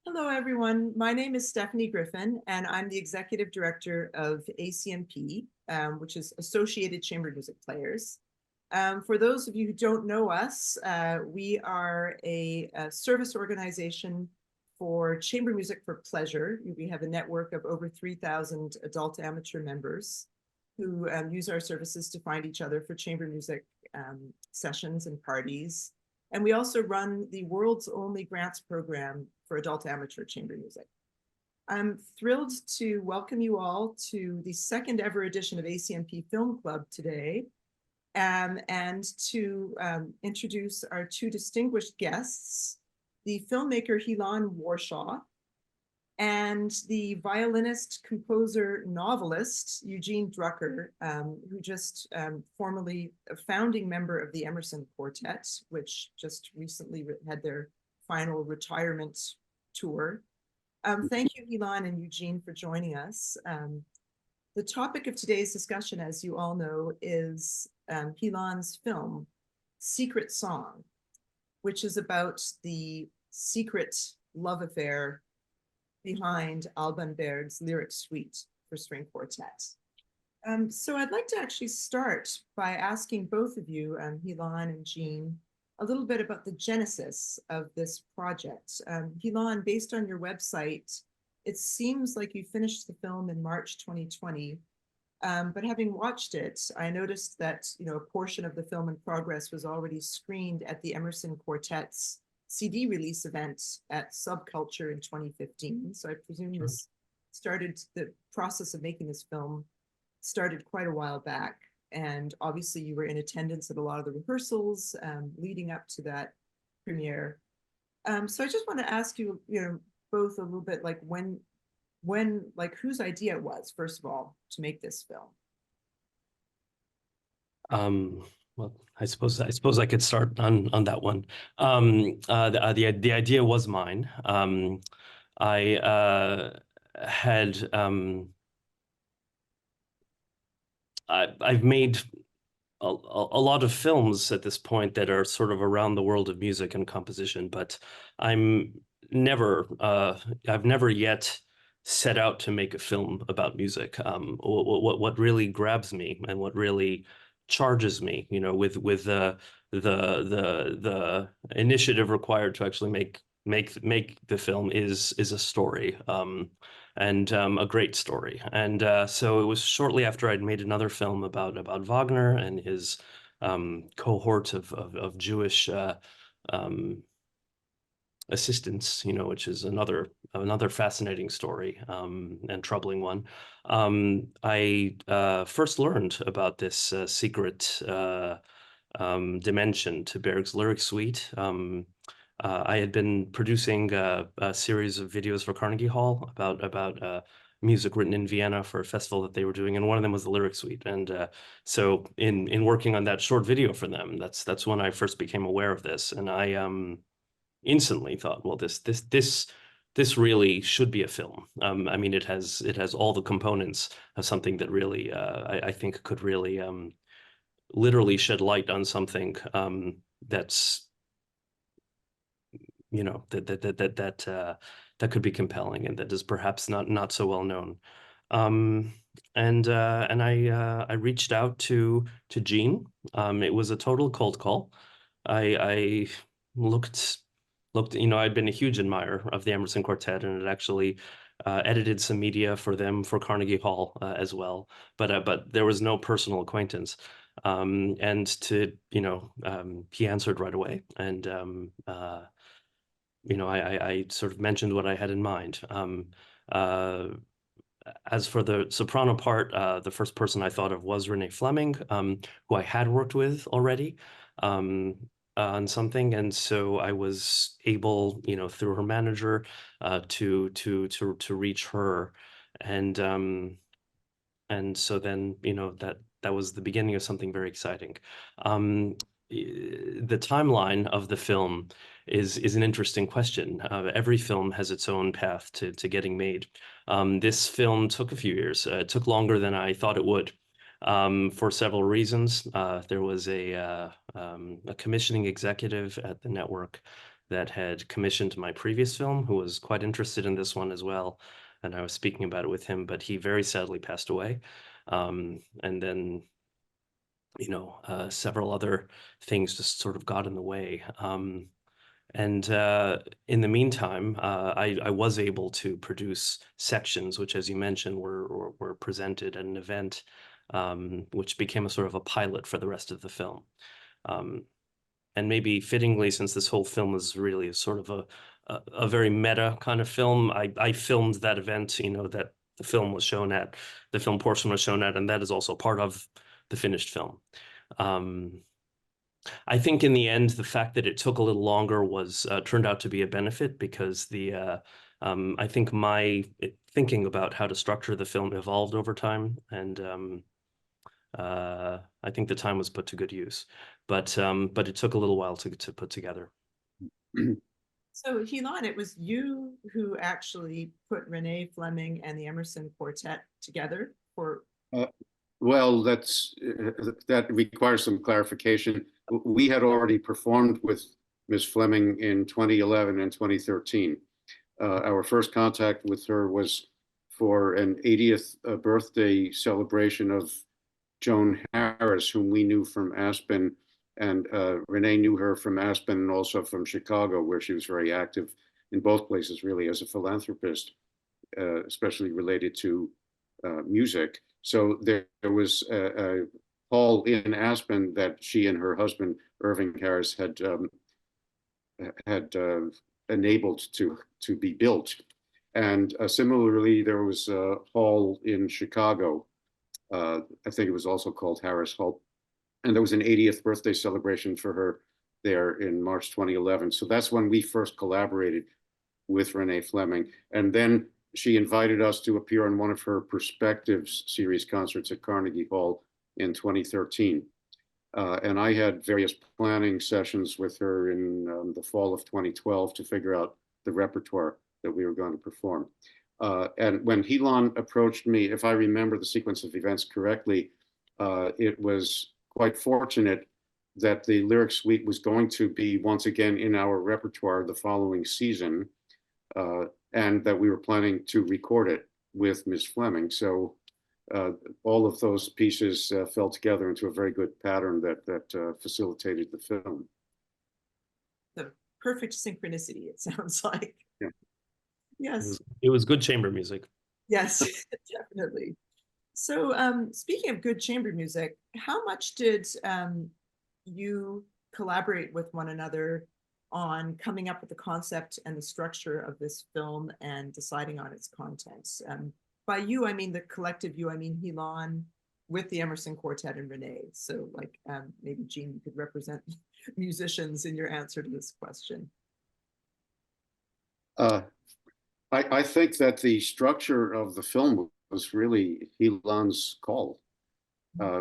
Hello, everyone. My name is Stephanie Griffin, and I'm the Executive Director of ACMP, which is Associated Chamber Music Players. For those of you who don't know us, we are a service organization for chamber music for pleasure. We have a network of over 3,000 adult amateur members who use our services to find each other for chamber music sessions and parties. And we also run the world's only grants program for adult amateur chamber music. I'm thrilled to welcome you all to the second ever edition of ACMP Film Club today, and to introduce our two distinguished guests, the filmmaker Hilan Warshaw and the violinist, composer, novelist, Eugene Drucker, who just formerly a founding member of the Emerson Quartet, which just recently had their final retirement tour. Thank you, Hilan and Eugene, for joining us. The topic of today's discussion, as you all know, is Hilan's film, Secret Song, which is about the secret love affair behind Alban Berg's lyric suite for string quartet. So I'd like to actually start by asking both of you, Hilan and Jean, a little bit about the genesis of this project. Hilan, based on your website, it seems like you finished the film in March 2020, but having watched it, I noticed that a portion of the film in progress was already screened at the Emerson Quartet's CD release event at Subculture in 2015. So I presume this started, the process of making this film started quite a while back. And obviously you were in attendance at a lot of the rehearsals leading up to that premiere. So I just want to ask you, both a little bit like when, whose idea it was, first of all, to make this film? Well, I suppose I could start on that one. The idea was mine. I've made a lot of films at this point that are sort of around the world of music and composition, but I've never yet set out to make a film about music. What really grabs me and what really charges me, with the initiative required to actually make the film is a story, and a great story. And so it was shortly after I'd made another film about Wagner and his cohort of Jewish assistants, which is another fascinating story, and troubling one. I first learned about this secret dimension to Berg's lyric suite. I had been producing a series of videos for Carnegie Hall about music written in Vienna for a festival that they were doing, and one of them was the lyric suite. And so in working on that short video for them, that's when I first became aware of this, and I instantly thought, well, this really should be a film. I mean, it has all the components of something that really I think could really literally shed light on something that's that could be compelling and that is perhaps not so well known. And I reached out to Gene. It was a total cold call. I looked, I'd been a huge admirer of the Emerson Quartet and had actually edited some media for them for Carnegie Hall as well, but there was no personal acquaintance. And he answered right away, and I sort of mentioned what I had in mind. As for the soprano part, the first person I thought of was Renée Fleming, who I had worked with already on something, and so I was able, through her manager, to reach her, and so then, that was the beginning of something very exciting. The timeline of the film is an interesting question. Every film has its own path to getting made. This film took a few years. It took longer than I thought it would, for several reasons. There was a commissioning executive at the network that had commissioned my previous film, who was quite interested in this one as well. And I was speaking about it with him, but he very sadly passed away. And then, several other things just sort of got in the way. And in the meantime, I was able to produce sections, which, as you mentioned, were presented at an event, which became a sort of a pilot for the rest of the film. And maybe fittingly, since this whole film is really sort of a very meta kind of film, I filmed that event, that the film was shown at, the film portion was shown at, and that is also part of the finished film. I think in the end, the fact that it took a little longer was turned out to be a benefit, because I think my thinking about how to structure the film evolved over time, and I think the time was put to good use. But it took a little while to put together. So Hilan, it was you who actually put Renée Fleming and the Emerson Quartet together for. Well, that requires some clarification. We had already performed with Ms. Fleming in 2011 and 2013. Our first contact with her was for an 80th birthday celebration of Joan Harris, whom we knew from Aspen, and Renée knew her from Aspen and also from Chicago, where she was very active in both places, really, as a philanthropist, especially related to music. So there was a hall in Aspen that she and her husband, Irving Harris, had enabled to be built. And similarly, there was a hall in Chicago. I think it was also called Harris Hall. And there was an 80th birthday celebration for her there in March 2011. So that's when we first collaborated with Renée Fleming. And then she invited us to appear on one of her Perspectives series concerts at Carnegie Hall in 2013. And I had various planning sessions with her in the fall of 2012 to figure out the repertoire that we were going to perform. And when Hilan approached me, if I remember the sequence of events correctly, it was quite fortunate that the lyric suite was going to be once again in our repertoire the following season, and that we were planning to record it with Ms. Fleming. So all of those pieces fell together into a very good pattern that facilitated the film. The perfect synchronicity, it sounds like. Yeah. Yes. It was good chamber music. Yes, definitely. So speaking of good chamber music, how much did you collaborate with one another on coming up with the concept and the structure of this film and deciding on its contents? By you, I mean the collective you, I mean Hilan with the Emerson Quartet and Renée. So like maybe Gene, you could represent musicians in your answer to this question. I think that the structure of the film was really Hilan's call.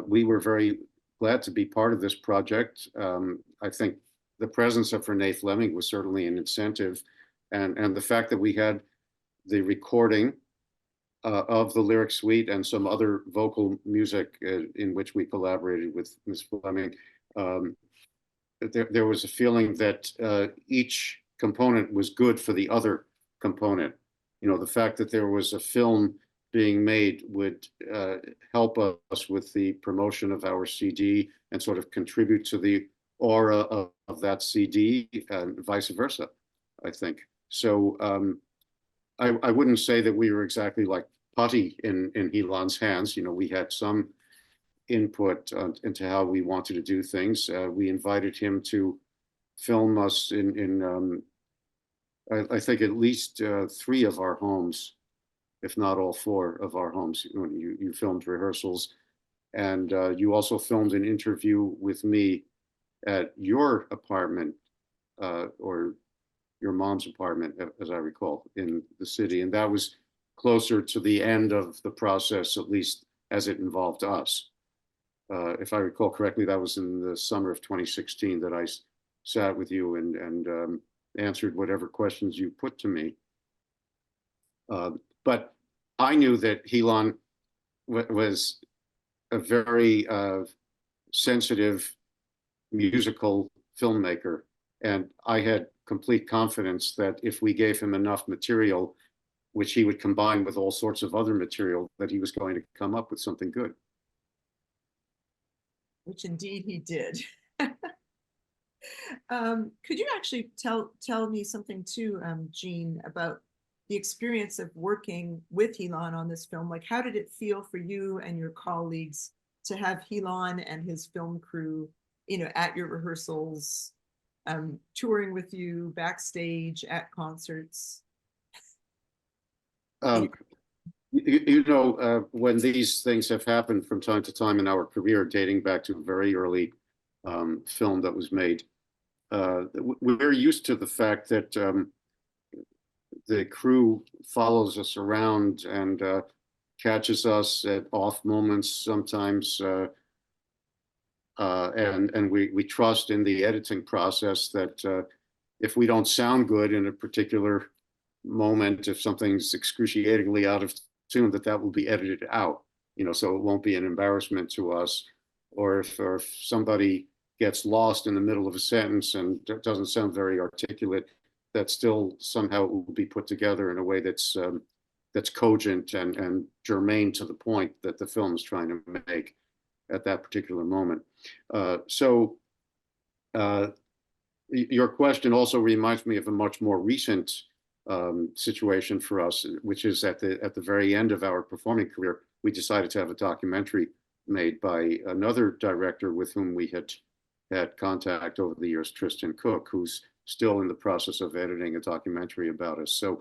We were very glad to be part of this project. I think the presence of Renée Fleming was certainly an incentive, and the fact that we had the recording of the lyric suite and some other vocal music in which we collaborated with Ms. Fleming, there was a feeling that each component was good for the other component. You know, the fact that there was a film being made would help us with the promotion of our CD and sort of contribute to the aura of that CD and vice versa, I think. So I wouldn't say that we were exactly like putty in Hilan's hands. You know, we had some input into how we wanted to do things. We invited him to film us in I think at least 3 of our homes, if not all 4 of our homes. You filmed rehearsals, and you also filmed an interview with me at your apartment, or your mom's apartment, as I recall, in the city. And that was closer to the end of the process, at least as it involved us. If I recall correctly, that was in the summer of 2016 that I sat with you and answered whatever questions you put to me. But I knew that Hilan was a very sensitive musical filmmaker, And I had complete confidence that if we gave him enough material, which he would combine with all sorts of other material, that he was going to come up with something good. Which indeed he did. Could you actually tell me something too, Gene, about the experience of working with Hilan on this film? Like, how did it feel for you and your colleagues to have Hilan and his film crew, you know, at your rehearsals, touring with you backstage at concerts? You know, when these things have happened from time to time in our career, dating back to a very early film that was made, we're used to the fact that the crew follows us around and catches us at off moments sometimes, and we trust in the editing process that if we don't sound good in a particular moment, if something's excruciatingly out of tune, that will be edited out, you know, so it won't be an embarrassment to us. Or if somebody gets lost in the middle of a sentence and doesn't sound very articulate, that still somehow will be put together in a way that's cogent and germane to the point that the film is trying to make at that particular moment. So your question also reminds me of a much more recent situation for us, which is at the very end of our performing career, we decided to have a documentary made by another director with whom we had contact over the years, Tristan Cook, who's still in the process of editing a documentary about us. So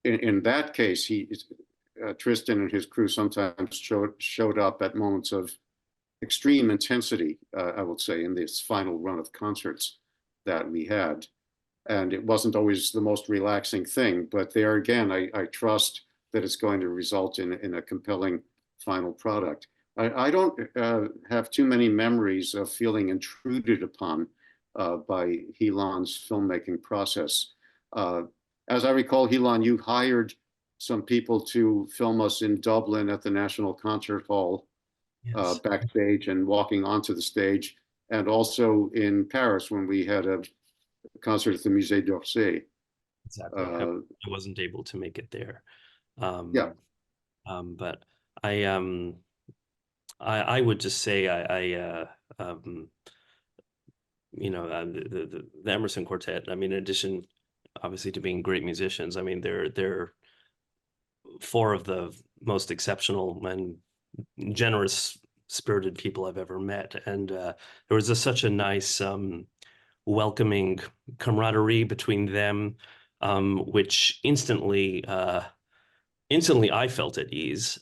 in that case, Tristan and his crew sometimes showed up at moments of extreme intensity, I would say, in this final run of concerts that we had. And it wasn't always the most relaxing thing, but there again, I trust that it's going to result in a compelling final product. I don't have too many memories of feeling intruded upon by Hilan's filmmaking process. As I recall, Hilan, you hired some people to film us in Dublin at the National Concert Hall, yes, backstage and walking onto the stage, and also in Paris when we had a concert at the Musée d'Orsay. Exactly. I wasn't able to make it there. Yeah. But I would just say you know, the Emerson Quartet, I mean, in addition, obviously, to being great musicians, I mean, they're four of the most exceptional and generous spirited people I've ever met. And there was such a nice welcoming camaraderie between them, which instantly I felt at ease.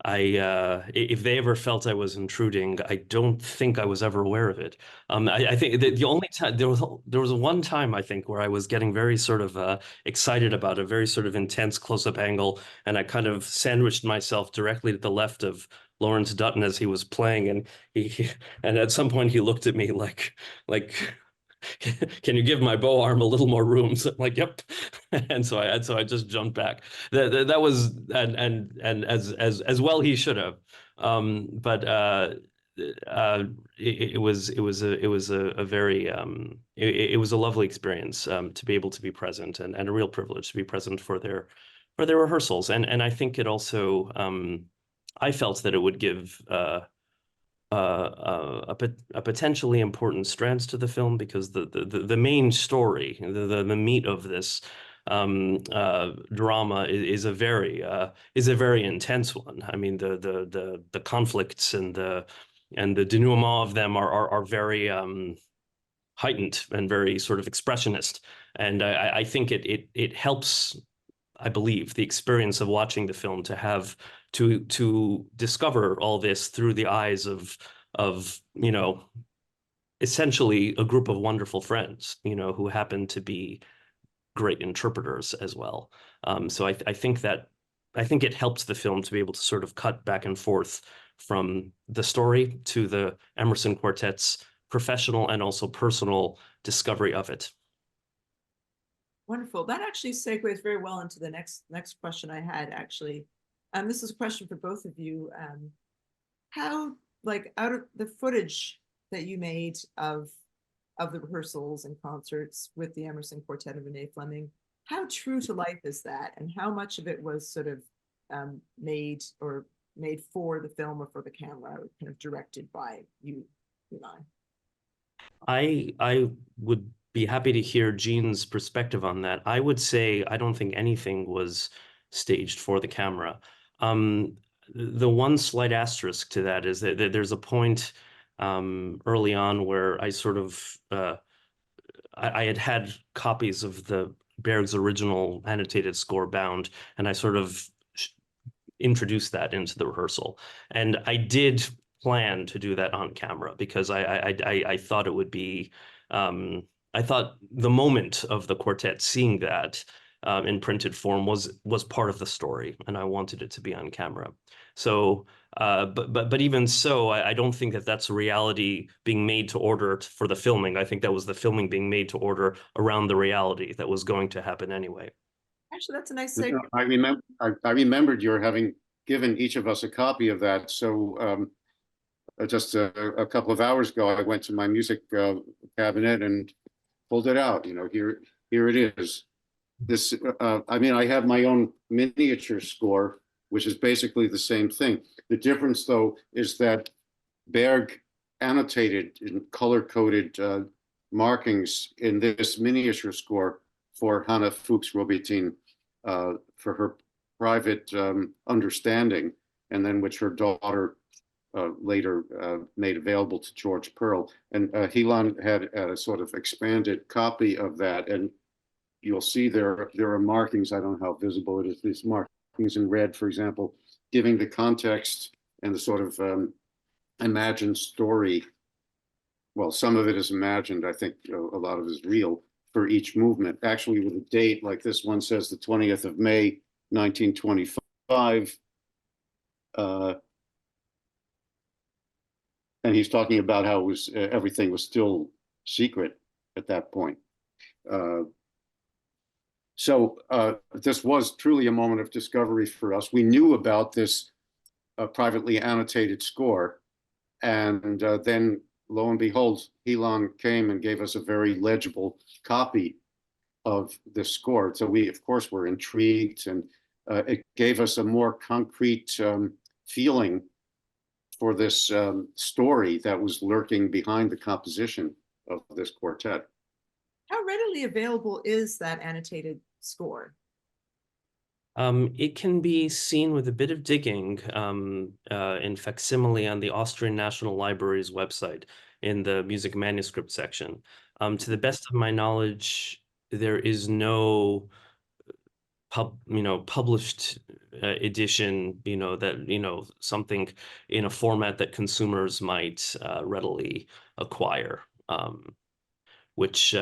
If they ever felt I was intruding, I don't think I was ever aware of it. I think that the only time there was one time, I think, where I was getting very sort of excited about a very sort of intense close-up angle, and I kind of sandwiched myself directly to the left of Lawrence Dutton as he was playing, and and at some point he looked at me like can you give my bow arm a little more room? So I'm like, yep. And so I just jumped back. That was and as well he should have. But it was a very it was a lovely experience to be able to be present, and a real privilege to be present for their rehearsals. And I think it also I felt that it would give a potentially important strands to the film, because the main story, the meat of this drama is a very intense one. I mean, the conflicts and the denouement of them are very heightened and very sort of expressionist, and I think it helps, I believe, the experience of watching the film to discover all this through the eyes of you know, essentially a group of wonderful friends, you know, who happen to be great interpreters as well. So I think it helps the film to be able to sort of cut back and forth from the story to the Emerson Quartet's professional and also personal discovery of it. Wonderful. That actually segues very well into the next question I had, actually. This is a question for both of you. How, like, out of the footage that you made of the rehearsals and concerts with the Emerson Quartet and Renée Fleming, how true to life is that, and how much of it was sort of made for the film or for the camera, or kind of directed by you and I? I would be happy to hear Gene's perspective on that. I would say I don't think anything was staged for the camera. The one slight asterisk to that is that there's a point early on where I sort of I had copies of the Berg's original annotated score bound, and I sort of introduced that into the rehearsal. And I did plan to do that on camera because I thought it would be I thought the moment of the quartet seeing that in printed form was part of the story, and I wanted it to be on camera. So, but even so, I don't think that that's a reality being made to order for the filming. I think that was the filming being made to order around the reality that was going to happen anyway. Actually, that's a nice segue. I remembered your having given each of us a copy of that. So just a couple of hours ago, I went to my music cabinet and pulled it out. You know, here it is. This, I mean, I have my own miniature score, which is basically the same thing. The difference, though, is that Berg annotated in color-coded markings in this miniature score for Hanna Fuchs-Robettin for her private understanding, and then which her daughter later made available to George Pearl. And Hilan had a sort of expanded copy of that, and you'll see there are markings. I don't know how visible it is. These markings in red, for example, giving the context and the sort of imagined story. Well, some of it is imagined. I think a lot of it is real for each movement. Actually, with a date like this one says the 20th of May, 1925. And he's talking about how it was everything was still secret at that point. So this was truly a moment of discovery for us. We knew about this privately annotated score, and then lo and behold, Hilan came and gave us a very legible copy of the score. So we, of course, were intrigued, and it gave us a more concrete feeling for this story that was lurking behind the composition of this quartet. How readily available is that annotated score? It can be seen with a bit of digging in facsimile on the Austrian National Library's website in the music manuscript section. To the best of my knowledge, there is no published edition, that, something in a format that consumers might readily acquire, which,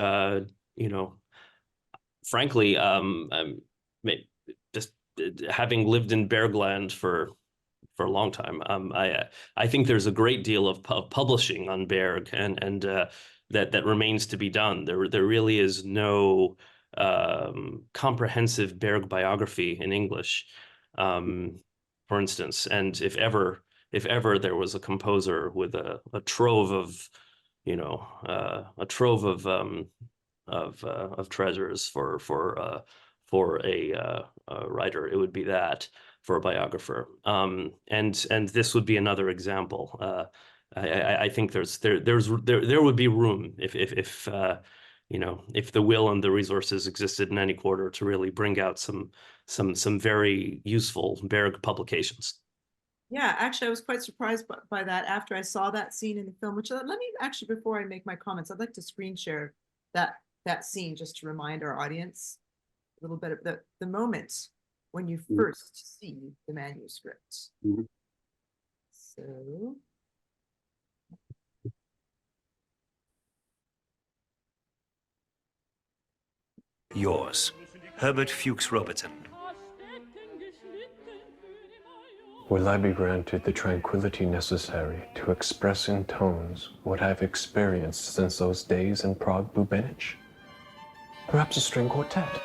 frankly, just having lived in Bergland for a long time, I think there's a great deal of publishing on Berg, and that remains to be done. There really is no comprehensive Berg biography in English, for instance. And if ever there was a composer with a trove of, of treasures for a writer, it would be that for a biographer. And this would be another example. I think there would be room if the will and the resources existed in any quarter to really bring out some very useful Berg publications. Yeah, actually, I was quite surprised by that after I saw that scene in the film, which let me actually, before I make my comments, I'd like to screen share that scene just to remind our audience a little bit of the moment when you first see the manuscript. Mm-hmm. So. Yours, Herbert Fuchs-Robettin. Will I be granted the tranquility necessary to express in tones what I've experienced since those days in Prague, Bubenich? Perhaps a string quartet.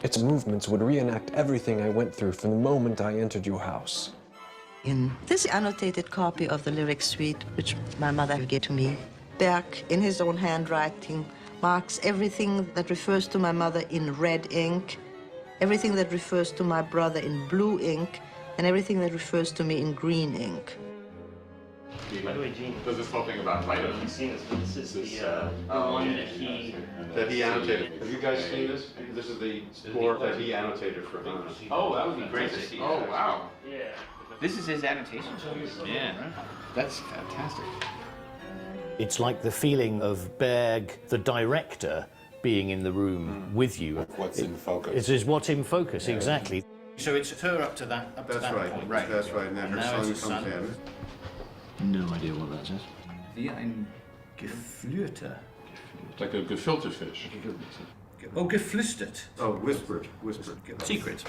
Its movements would reenact everything I went through from the moment I entered your house. In this annotated copy of the lyric suite, which my mother gave to me, Berg, in his own handwriting, marks everything that refers to my mother in red ink, everything that refers to my brother in blue ink, and everything that refers to me in green ink. By the way, Gene, There's this whole thing about I don't know light. if you've seen this, but this is the one that he annotated. Have you guys seen this? This is the score that he annotated for Hanna. Oh, that would be great to see. Oh, wow. Yeah. This is his annotation. Yeah, that's fantastic. It's like the feeling of Berg, the director, being in the room with you. What's in focus. It is what's in focus, exactly. So it's her up to that, That's right. point. That's right. And then her Now son it's comes his in. No idea what that is. Wie ein geflüter. Like a gefilte fish. Oh, geflüstert. Oh, whispered. Secrets.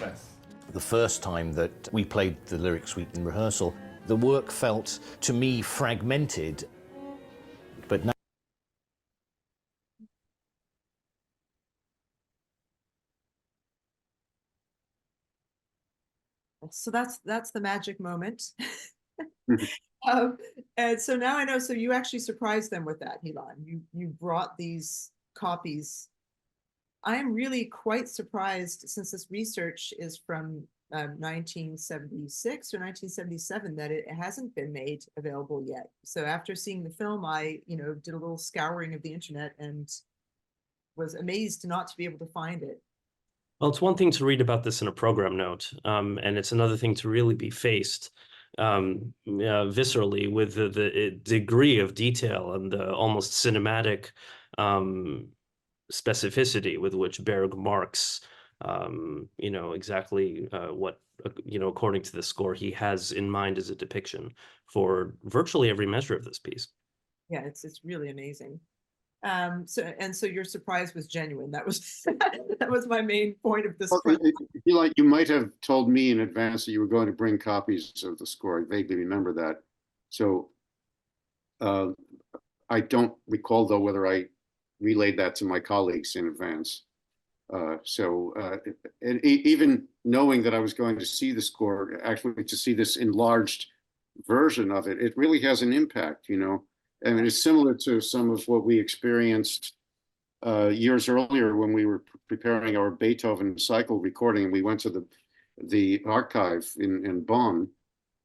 The first time that we played the lyric suite in rehearsal, the work felt, to me, fragmented. But now So that's the magic moment. And so now I know, so you actually surprised them with that, Hilan. You brought these copies. I am really quite surprised, since this research is from 1976 or 1977, that it hasn't been made available yet. So after seeing the film, I did a little scouring of the internet and was amazed not to be able to find it. Well, it's one thing to read about this in a program note, and it's another thing to really be faced viscerally with the degree of detail and the almost cinematic specificity with which Berg marks, exactly what, according to the score, he has in mind as a depiction for virtually every measure of this piece. Yeah, it's really amazing. So your surprise was genuine. That was that was my main point of this. You might have told me in advance that you were going to bring copies of the score. I vaguely remember that. So I don't recall, though, whether I relayed that to my colleagues in advance. And even knowing that I was going to see the score, actually to see this enlarged version of it, it really has an impact, I mean, it's similar to some of what we experienced years earlier when we were preparing our Beethoven cycle recording. We went to the archive in Bonn,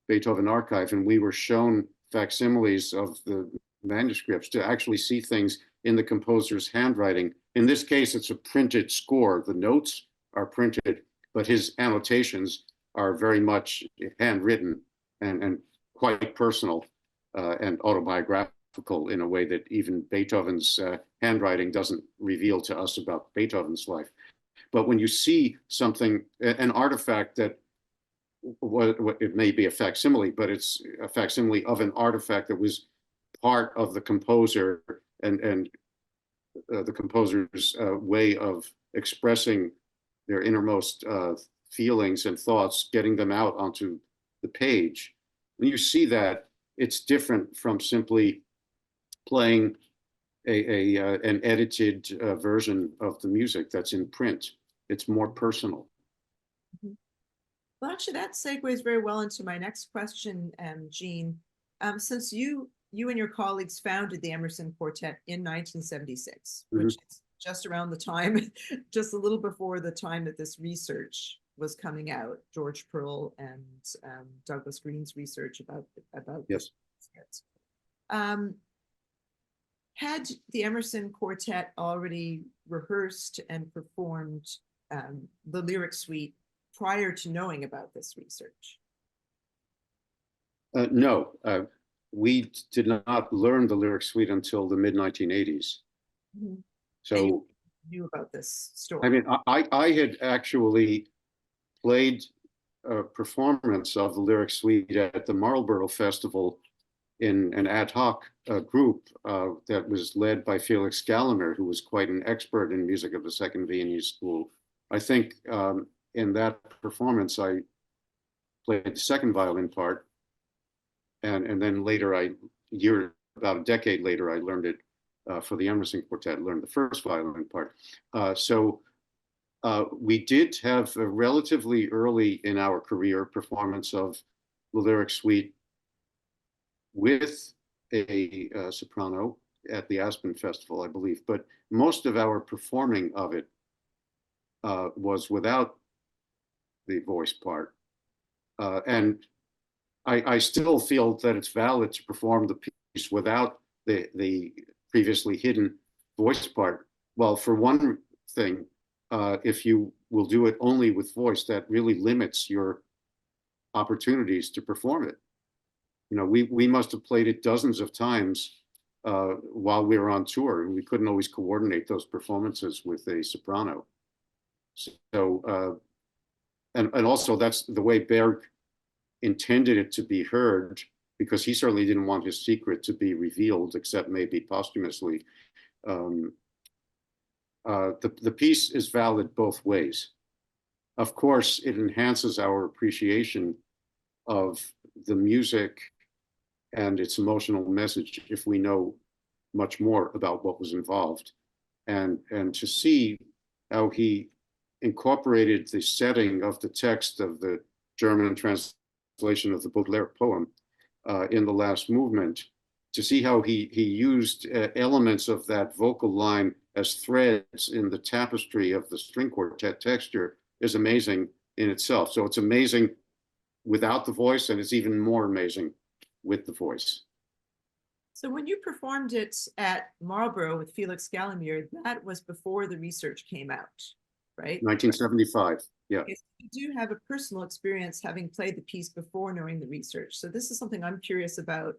Beethoven archive, and we were shown facsimiles of the manuscripts to actually see things in the composer's handwriting. In this case, it's a printed score. The notes are printed, but his annotations are very much handwritten and quite personal and autobiographical in a way that even Beethoven's handwriting doesn't reveal to us about Beethoven's life. But when you see something, an artifact that it may be a facsimile, but it's a facsimile of an artifact that was part of the composer and the composer's way of expressing their innermost feelings and thoughts, getting them out onto the page. When you see that, it's different from simply playing an edited version of the music that's in print. It's more personal. Mm-hmm. Well, actually, that segues very well into my next question, Gene. Since you and your colleagues founded the Emerson Quartet in 1976, mm-hmm. which is just around the time, just a little before the time that this research was coming out, George Pearl and Douglas Green's research about yes. This. Had the Emerson Quartet already rehearsed and performed the lyric suite prior to knowing about this research? No, we did not learn the lyric suite until the mid-1980s. Mm-hmm. So you knew about this story. I mean, I had actually played a performance of the lyric suite at the Marlborough Festival in an ad hoc group that was led by Felix Gallagher, who was quite an expert in music of the Second Viennese School. I think in that performance, I played the second violin part. And then later, about a decade later, I learned it for the Emerson Quartet, learned the first violin part. So we did have a relatively early in our career performance of the lyric suite with a soprano at the Aspen Festival, I believe, but most of our performing of it was without the voice part. And I still feel that it's valid to perform the piece without the previously hidden voice part. Well, for one thing, if you will do it only with voice, that really limits your opportunities to perform it. You know, we must have played it dozens of times while we were on tour, and we couldn't always coordinate those performances with a soprano. So, and also that's the way Berg intended it to be heard, because he certainly didn't want his secret to be revealed, except maybe posthumously. The piece is valid both ways. Of course, it enhances our appreciation of the music and its emotional message if we know much more about what was involved. And to see how he incorporated the setting of the text of the German translation of the Baudelaire poem in the last movement, to see how he used elements of that vocal line as threads in the tapestry of the string quartet texture is amazing in itself. So it's amazing without the voice, and it's even more amazing with the voice. So when you performed it at Marlborough with Felix Gallimire, that was before the research came out, right? 1975, yeah. Okay, so you do have a personal experience having played the piece before knowing the research. So this is something I'm curious about.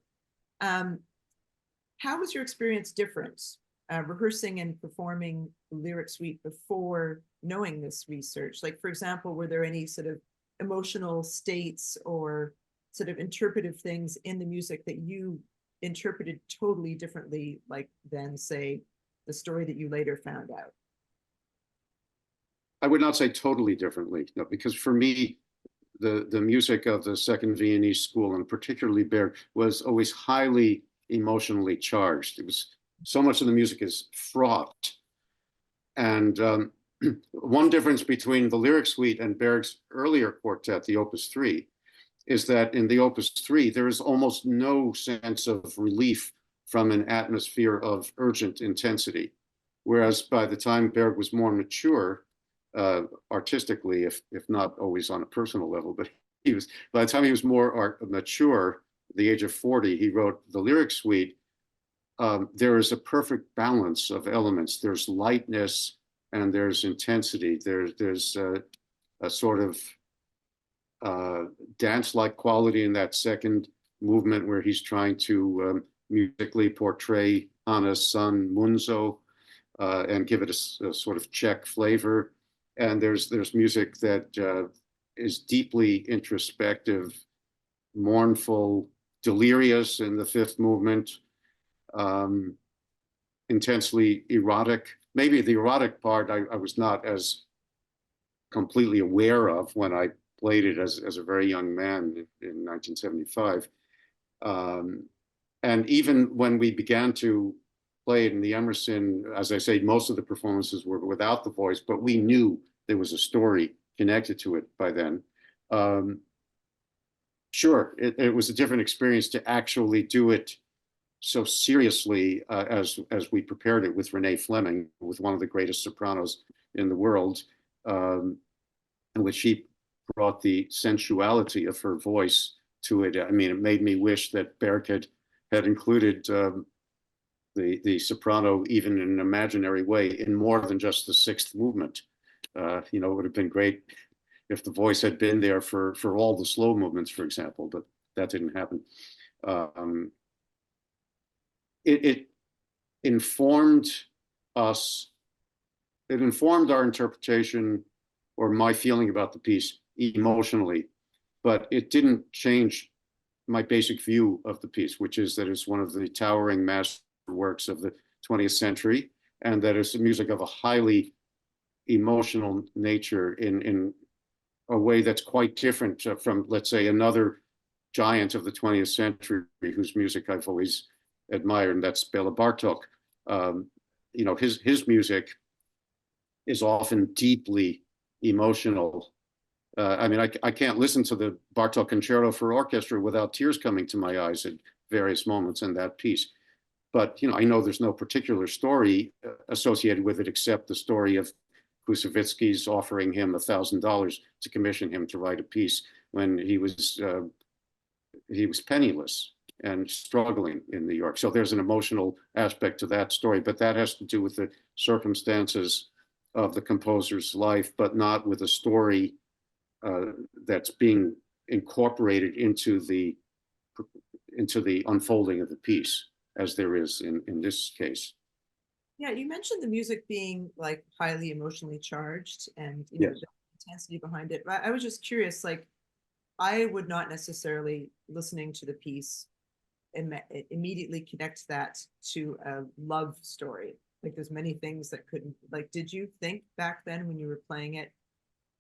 How was your experience different, rehearsing and performing the lyric suite before knowing this research? Like, for example, were there any sort of emotional states or sort of interpretive things in the music that you interpreted totally differently, like than, say, the story that you later found out? I would not say totally differently, no, because for me, the music of the Second Viennese School, and particularly Berg, was always highly emotionally charged. It was, so much of the music is fraught. And one difference between the lyric suite and Berg's earlier quartet, the Opus 3, is that in the Opus 3, there is almost no sense of relief from an atmosphere of urgent intensity. Whereas by the time Berg was more mature, artistically, if not always on a personal level, but he was, by the time he was more mature, the age of 40, he wrote the lyric suite. There is a perfect balance of elements. There's lightness and there's intensity. There's a sort of dance-like quality in that second movement where he's trying to musically portray Hanna's son Munzo and give it a sort of Czech flavor. And there's music that is deeply introspective, mournful, delirious in the fifth movement, intensely erotic. Maybe the erotic part I was not as completely aware of when I played it as a very young man in 1975. And even when we began to play it in the Emerson, as I say, most of the performances were without the voice, but we knew there was a story connected to it by then. Sure, it was a different experience to actually do it so seriously as we prepared it with Renée Fleming, with one of the greatest sopranos in the world, in which she brought the sensuality of her voice to it. I mean, it made me wish that Berg had included the soprano, even in an imaginary way, in more than just the sixth movement. You know, it would have been great if the voice had been there for all the slow movements, for example, but that didn't happen. It informed us, it informed our interpretation or my feeling about the piece emotionally, but it didn't change my basic view of the piece, which is that it's one of the towering masterworks of the 20th century, and that it's music of a highly emotional nature in a way that's quite different from, let's say, another giant of the 20th century whose music I've always admired, and that's Bela Bartok. You know, his music is often deeply emotional, I mean, I can't listen to the Bartók Concerto for Orchestra without tears coming to my eyes at various moments in that piece. But, you know, I know there's no particular story associated with it except the story of Kusevitsky's offering him $1,000 to commission him to write a piece when he was penniless and struggling in New York. So there's an emotional aspect to that story, but that has to do with the circumstances of the composer's life, but not with a story that's being incorporated into the unfolding of the piece, as there is in this case. Yeah, you mentioned the music being like highly emotionally charged and you know, Yes. the intensity behind it. I was just curious, like I would not necessarily listening to the piece immediately connect that to a love story. Like there's many things that couldn't, like, did you think back then when you were playing it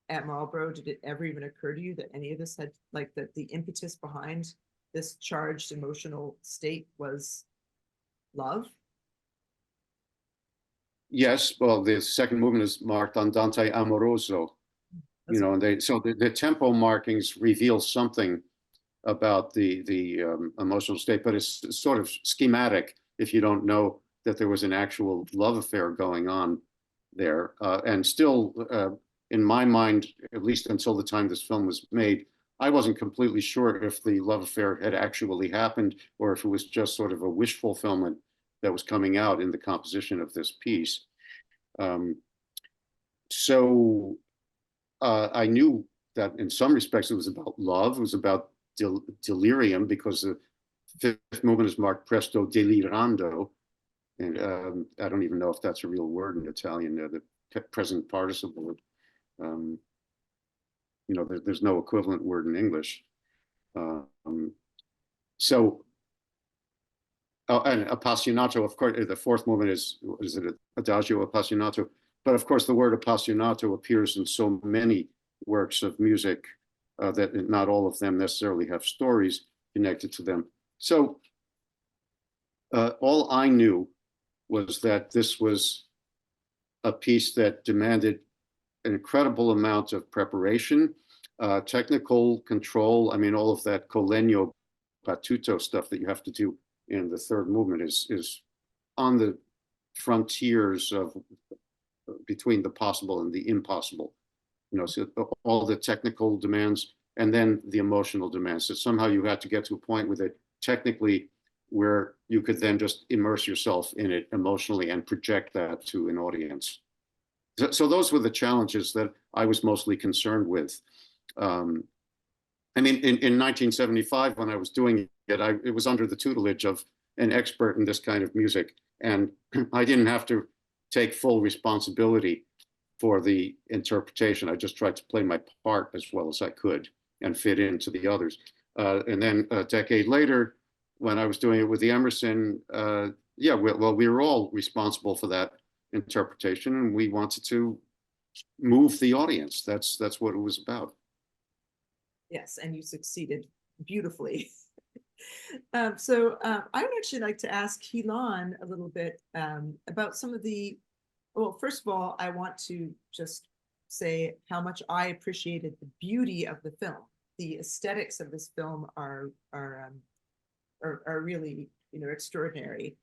at Marlborough, did it ever even occur to you that any of this had, like, that the impetus behind this charged emotional state was love? Yes, well, the second movement is marked Andante Amoroso, you know, and the tempo markings reveal something about the emotional state, but it's sort of schematic if you don't know that there was an actual love affair going on there. And still, in my mind, at least until the time this film was made, I wasn't completely sure if the love affair had actually happened or if it was just sort of a wish fulfillment that was coming out in the composition of this piece. So I knew that in some respects it was about love, it was about delirium, because the fifth movement is marked Presto delirando. And I don't even know if that's a real word in Italian, the present participle. You know, there's no equivalent word in English. So, and appassionato, of course, the fourth movement is it Adagio appassionato? But of course, the word appassionato appears in so many works of music that not all of them necessarily have stories connected to them. So all I knew was that this was a piece that demanded an incredible amount of preparation, technical control. I mean, all of that collegno battuto stuff that you have to do in the third movement is on the frontiers of between the possible and the impossible. You know, so all the technical demands and then the emotional demands. So somehow you had to get to a point with it technically where you could then just immerse yourself in it emotionally and project that to an audience. So those were the challenges that I was mostly concerned with. I mean, in 1975, when I was doing it, it was under the tutelage of an expert in this kind of music. And I didn't have to take full responsibility for the interpretation. I just tried to play my part as well as I could and fit into the others. And then a decade later, when I was doing it with the Emerson, yeah, well, we were all responsible for that interpretation, and we wanted to move the audience. That's what it was about. Yes, and you succeeded beautifully. I would actually like to ask Hilan a little bit about some of the, well, first of all, I want to just say how much I appreciated the beauty of the film. The aesthetics of this film are really, you know, extraordinary.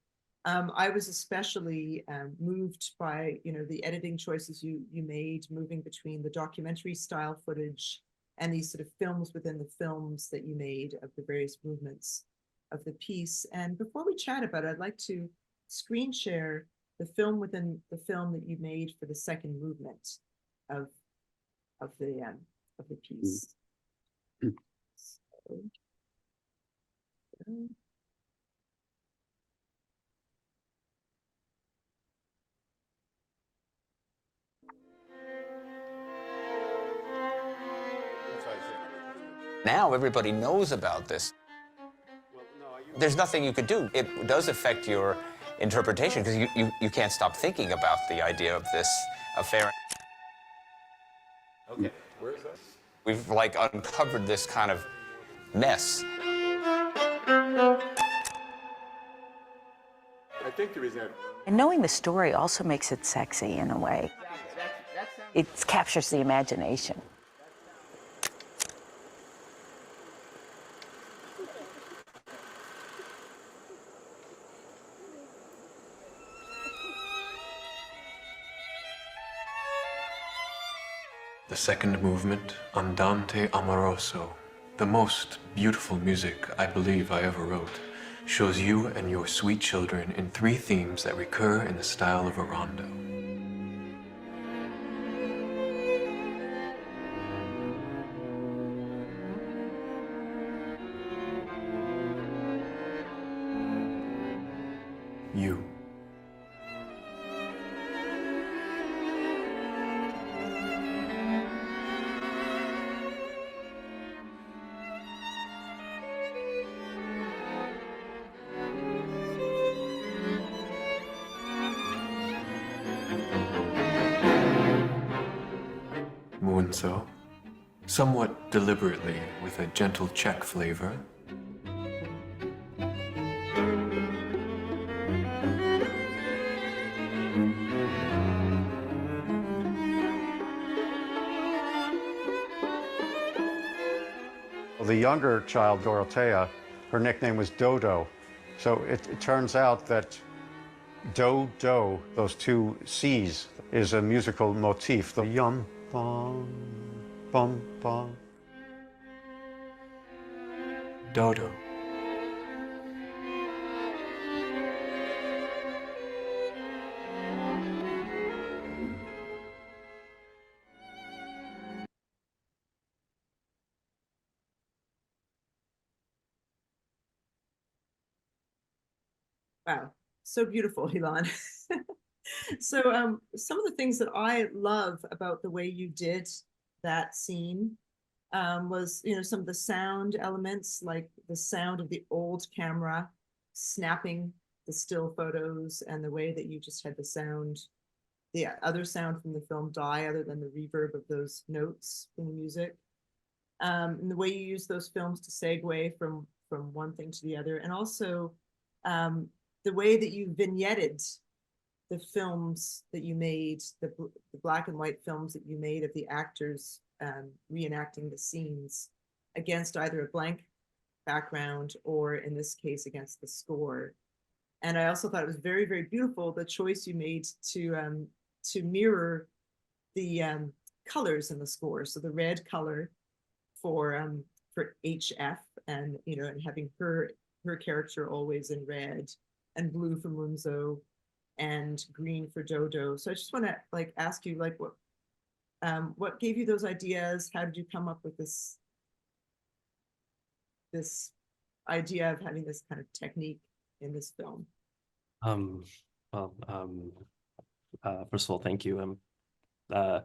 I was especially moved by, you know, the editing choices you made, moving between the documentary style footage and these sort of films within the films that you made of the various movements of the piece. And before we chat about it, I'd like to screen share the film within the film that you made for the second movement of the piece. So, now everybody knows about this. There's nothing you could do. It does affect your interpretation because you can't stop thinking about the idea of this affair. Okay, where is that? We've like uncovered this kind of mess. I think the reason And knowing the story also makes it sexy in a way. It captures the imagination. The second movement, Andante Amoroso, the most beautiful music I believe I ever wrote, shows you and your sweet children in 3 themes that recur in the style of a rondo. You. Munzo, somewhat deliberately with a gentle Czech flavor. The younger child, Dorothea, her nickname was Dodo. So it turns out that do, do, those 2 C's, is a musical motif. The yum, bum, bum, bum. Dodo. Wow, so beautiful, Hilan. So some of the things that I love about the way you did that scene was, you know, some of the sound elements, like the sound of the old camera snapping the still photos, and the way that you just had the sound, the other sound from the film die other than the reverb of those notes from the music. And the way you use those films to segue from one thing to the other, and also the way that you vignetted the films that you made, the black and white films that you made of the actors reenacting the scenes against either a blank background or, in this case, against the score. And I also thought it was very, very beautiful, the choice you made to mirror the colors in the score. So the red color for HF, and you know, and having her character always in red, and blue for Munzo, and green for Dodo. So I just want to like ask you, like, what gave you those ideas? How did you come up with this idea of having this kind of technique in this film? First of all, thank you. I'm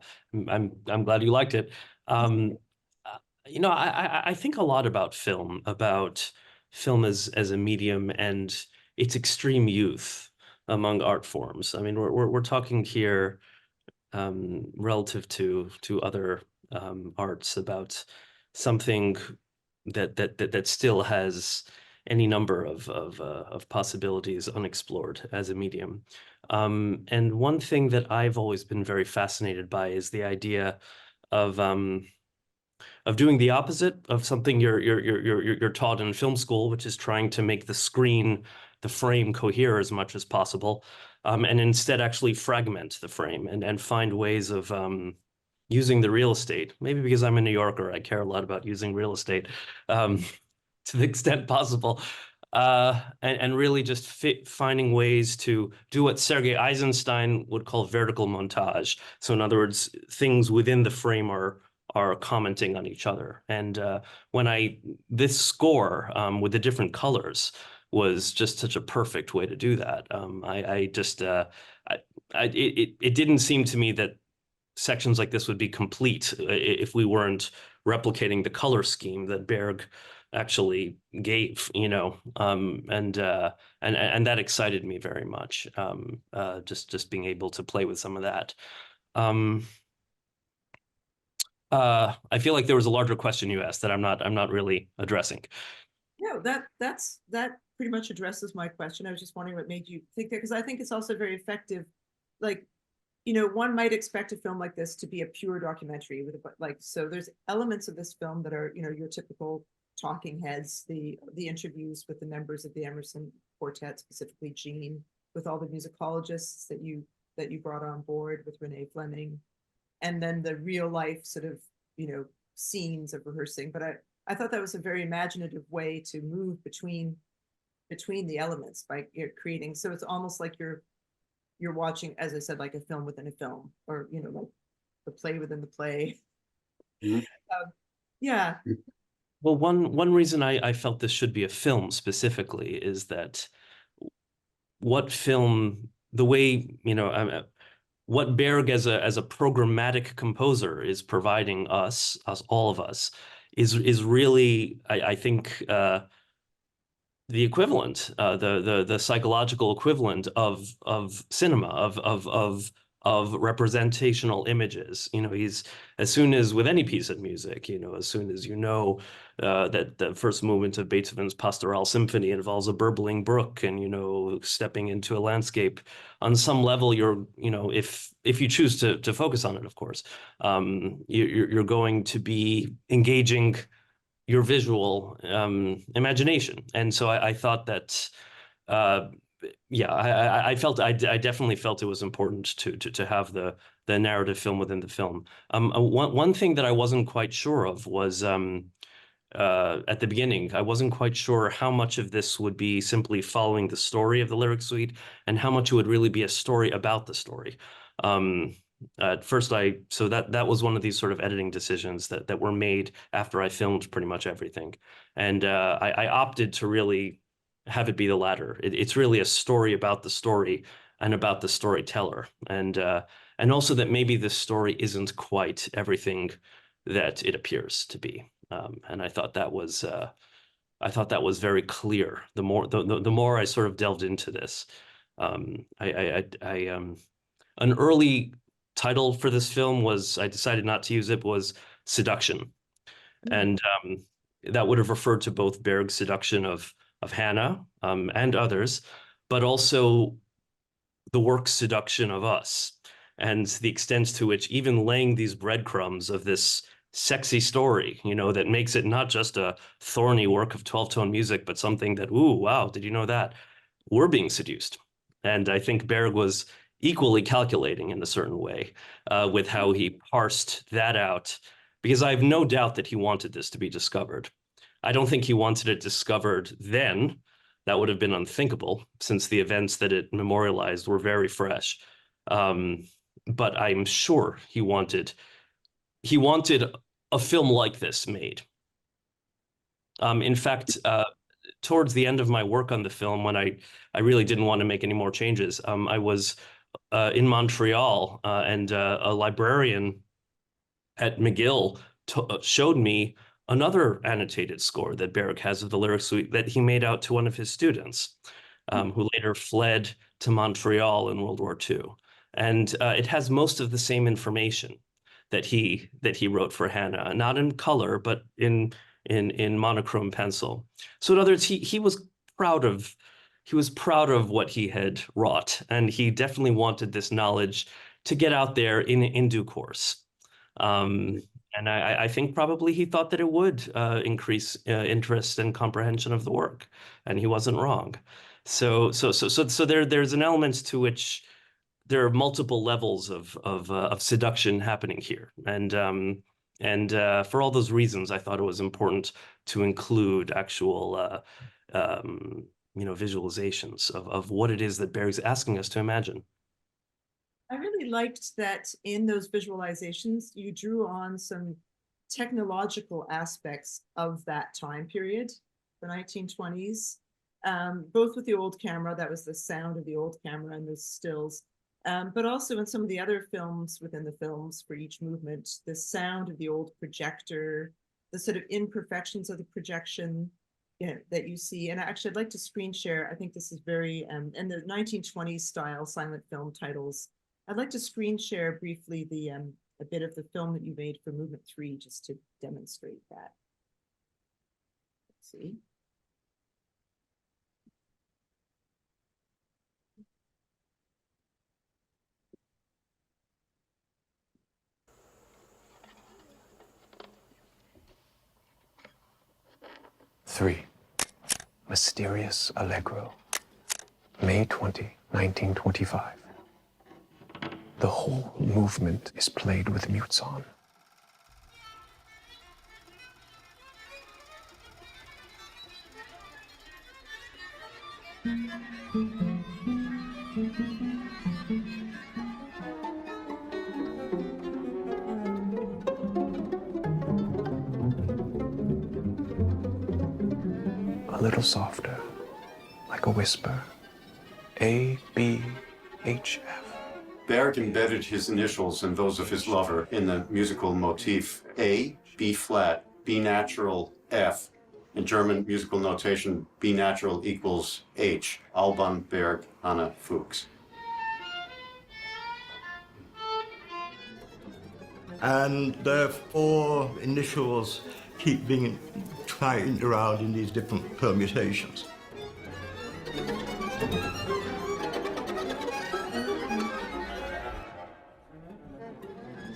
glad you liked it. You know, I think a lot about film as a medium and its extreme youth among art forms. I mean, we're talking here relative to other arts about something that still has any number of possibilities unexplored as a medium. And one thing that I've always been very fascinated by is the idea of doing the opposite of something you're taught in film school, which is trying to make the frame cohere as much as possible, and instead actually fragment the frame and find ways of using the real estate. Maybe because I'm a New Yorker, I care a lot about using real estate to the extent possible. And really just finding ways to do what Sergei Eisenstein would call vertical montage. So in other words, things within the frame are commenting on each other. And this score with the different colors was just such a perfect way to do that. It didn't seem to me that sections like this would be complete if we weren't replicating the color scheme that Berg actually gave, you know, and that excited me very much. Just being able to play with some of that. I feel like there was a larger question you asked that I'm not really addressing. No, that pretty much addresses my question. I was just wondering what made you think that, because I think it's also very effective. Like, you know, one might expect a film like this to be a pure documentary with so there's elements of this film that are, you know, your typical talking heads, the interviews with the members of the Emerson Quartet, specifically Gene, with all the musicologists that you brought on board with Renée Fleming, and then the real life sort of, scenes of rehearsing. But I thought that was a very imaginative way to move between the elements by creating. So it's almost like you're watching, as I said, like a film within a film, or, like the play within the play. Mhm. Yeah. Well, one reason I felt this should be a film specifically is that what film, the way, what Berg as a programmatic composer is providing us all of us, is really, I think, the equivalent, the psychological equivalent of cinema, of representational images. He's, as soon as with any piece of music, as soon as that the first movement of Beethoven's Pastoral Symphony involves a burbling brook and stepping into a landscape, on some level if you choose to focus on it, of course, you're going to be engaging your visual imagination. And so I thought that I definitely felt it was important to have the narrative film within the film. One thing that I wasn't quite sure of was at the beginning, I wasn't quite sure how much of this would be simply following the story of the lyric suite and how much it would really be a story about the story. At first, so that was one of these sort of editing decisions that were made after I filmed pretty much everything. And I opted to really have it be the latter. It's really a story about the story and about the storyteller. And also that maybe this story isn't quite everything that it appears to be. And I thought that was very clear. The more I sort of delved into this, an early title for this film was, I decided not to use it, was Seduction. And that would have referred to both Berg's seduction of Hanna and others, but also the work's seduction of us, and the extent to which even laying these breadcrumbs of this sexy story, that makes it not just a thorny work of 12-tone music, but something that, ooh, wow, did you know that? We're being seduced. And I think Berg was equally calculating in a certain way with how he parsed that out, because I have no doubt that he wanted this to be discovered. I don't think he wanted it discovered then. That would have been unthinkable, since the events that it memorialized were very fresh. But I'm sure he wanted a film like this made. In fact, towards the end of my work on the film, when I really didn't want to make any more changes, I was in Montreal, and a librarian at McGill showed me another annotated score that Berg has of the lyric suite that he made out to one of his students, who later fled to Montreal in World War II. And it has most of the same information that he wrote for Hanna, not in color, but in monochrome pencil. So in other words, he was proud of what he had wrought, and he definitely wanted this knowledge to get out there in due course. And I think probably he thought that it would increase interest and comprehension of the work, and he wasn't wrong. So there's an element to which there are multiple levels of seduction happening here, and for all those reasons, I thought it was important to include actual visualizations of what it is that Berg's asking us to imagine. I really liked that in those visualizations, you drew on some technological aspects of that time period, the 1920s, both with the old camera, that was the sound of the old camera and the stills, but also in some of the other films within the films for each movement, the sound of the old projector, the sort of imperfections of the projection that you see. And actually, I'd like to screen share. I think this is very, and the 1920s style silent film titles. I'd like to screen share briefly a bit of the film that you made for Movement 3, just to demonstrate that. Let's see. 3. Mysterious Allegro, May 20, 1925. The whole movement is played with mutes on. A little softer, like a whisper. A, B, H, F. Berg embedded his initials and those of his lover in the musical motif A, B flat, B natural, F. In German musical notation, B natural equals H. Alban Berg, Hanna Fuchs. And therefore initials keep being twined around in these different permutations.